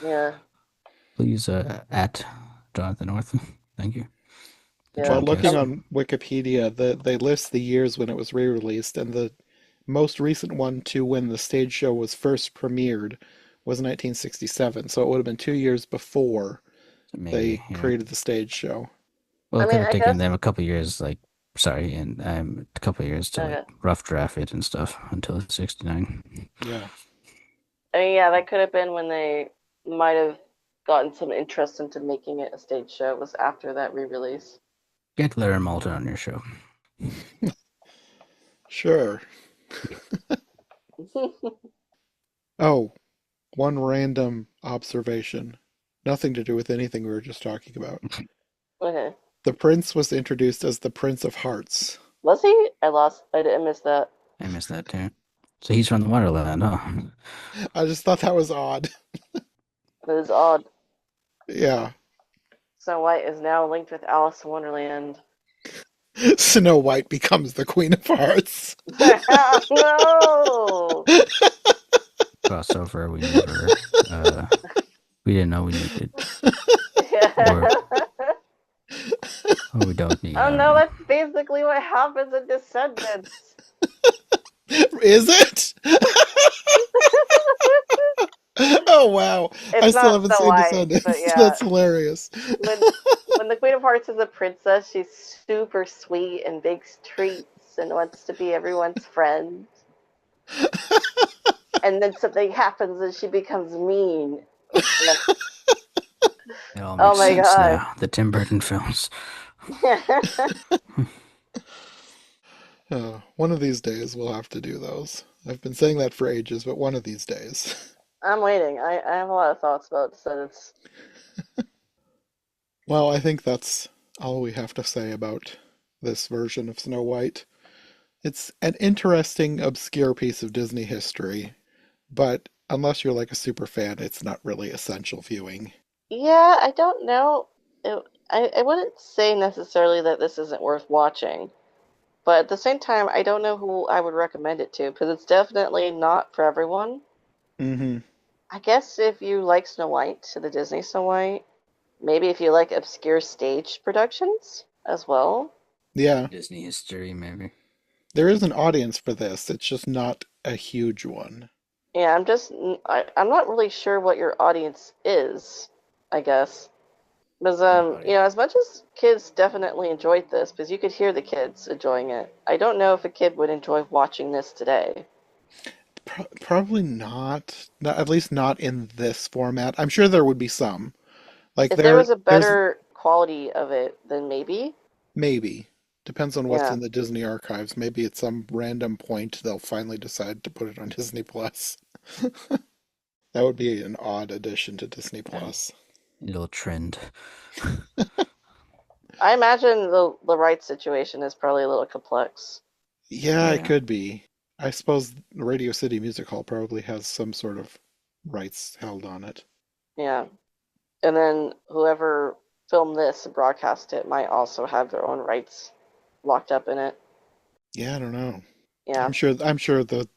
Yeah, please at Jonathan North. Thank you. The yeah. Well, looking Dreamcast. on Wikipedia, they list the years when it was re-released, and the most recent one to when the stage show was first premiered was 1967. So it would have been 2 years before So maybe, they yeah. created the stage show. Well, I it could mean, have I taken guess. them a couple years, like, sorry, and a couple years to like Okay. rough draft it and stuff until '69. Yeah. I mean, yeah, that could have been when they might have gotten some interest into making it a stage show. It was after that re-release. Get Larry Malton on your show. Sure. Oh, one random observation. Nothing to do with anything we were just talking about. Okay. The prince was introduced as the Prince of Hearts. Was he? I lost. I didn't miss that. I missed that too. So he's from the Wonderland, huh? I just thought that was odd. It was odd. Yeah. Snow White is now linked with Alice in Wonderland. Snow White becomes the Queen of Hearts. No. Crossover we never, we didn't know we needed, or we don't need. Oh I don't no, know. that's basically what happens in Descendants. Is it? Oh wow. I It's still not haven't Snow seen White, but Descendants. yeah, That's hilarious. when the Queen of Hearts is a princess, she's super sweet and bakes treats and wants to be everyone's friend. And then something happens and she becomes mean. It all Oh makes my sense god. now. The Tim Burton films. One of these days we'll have to do those. I've been saying that for ages, but one of these days. I'm waiting. I have a lot of thoughts about Descendants. Well, I think that's all we have to say about this version of Snow White. It's an interesting, obscure piece of Disney history, but unless you're like a super fan, it's not really essential viewing. Yeah, I don't know. I wouldn't say necessarily that this isn't worth watching. But at the same time, I don't know who I would recommend it to because it's definitely not for everyone. Mm-hmm. I guess if you like Snow White, the Disney Snow White, maybe if you like obscure stage productions as well. Yeah. Disney history, maybe. There is an audience for this. It's just not a huge one. Yeah, I'm not really sure what your audience is, I guess. Because, Nobody. as much as kids definitely enjoyed this, because you could hear the kids enjoying it, I don't know if a kid would enjoy watching this today. Probably not. At least not in this format. I'm sure there would be some. Like If there was a there's better quality of it, then maybe. maybe. Depends on what's Yeah. in the Disney archives. Maybe at some random point they'll finally decide to put it on Disney Plus. That would be an odd addition to Disney A Plus. little trend. I imagine the rights situation is probably a little complex. Yeah, it Yeah. could be. I suppose Radio City Music Hall probably has some sort of rights held on it. Yeah. And then whoever filmed this and broadcast it might also have their own rights locked up in it. Yeah, I don't know. Yeah. I'm sure the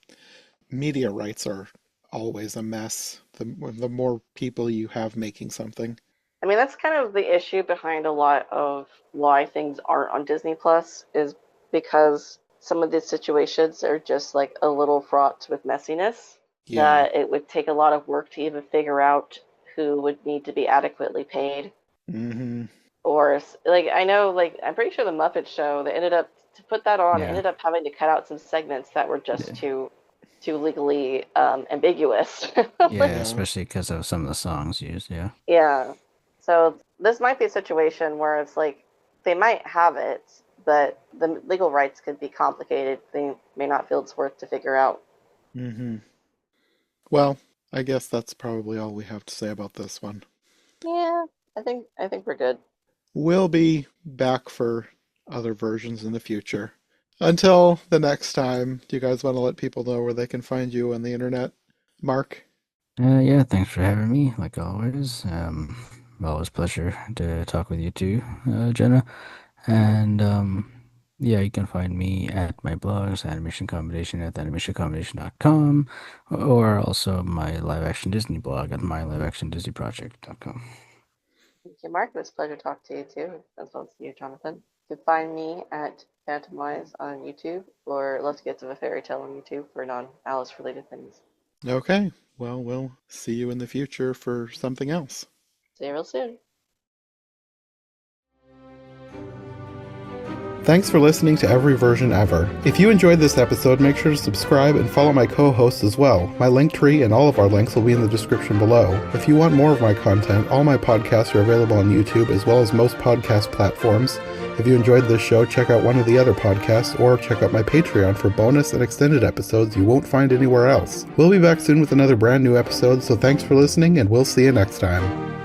media rights are always a mess. The more people you have making something. I mean, that's kind of the issue behind a lot of why things aren't on Disney Plus is because some of these situations are just like a little fraught with messiness Yeah. that it would take a lot of work to even figure out who would need to be adequately paid. Mm-hmm. Or like I know, like I'm pretty sure the Muppet Show they ended up to put that on. They Yeah. ended up having to cut out some segments that were just Yeah. too legally ambiguous. Yeah, Yeah. especially because of some of the songs used. Yeah. Yeah. So this might be a situation where it's like they might have it, but the legal rights could be complicated. They may not feel it's worth to figure out. Mm-hmm. Well, I guess that's probably all we have to say about this one. Yeah, I think we're good. We'll be back for other versions in the future. Until the next time, do you guys want to let people know where they can find you on the internet? Mark? Yeah, thanks for having me, like always. Always a pleasure to talk with you too, Jenna. And yeah, you can find me at my blogs, Animation Combination at animationcombination.com, or also my live action Disney blog at myliveactiondisneyproject.com. Thank you, Mark. It was a pleasure to talk to you too, as well as you, Jonathan. You can find me at Phantomwise on YouTube, or Let's Get to a Fairy Tale on YouTube for non-Alice related things. Okay. Well, we'll see you in the future for something else. See you real soon. Thanks for listening to Every Version Ever. If you enjoyed this episode, make sure to subscribe and follow my co-hosts as well. My Linktree and all of our links will be in the description below. If you want more of my content, all my podcasts are available on YouTube as well as most podcast platforms. If you enjoyed this show, check out one of the other podcasts or check out my Patreon for bonus and extended episodes you won't find anywhere else. We'll be back soon with another brand new episode, so thanks for listening and we'll see you next time.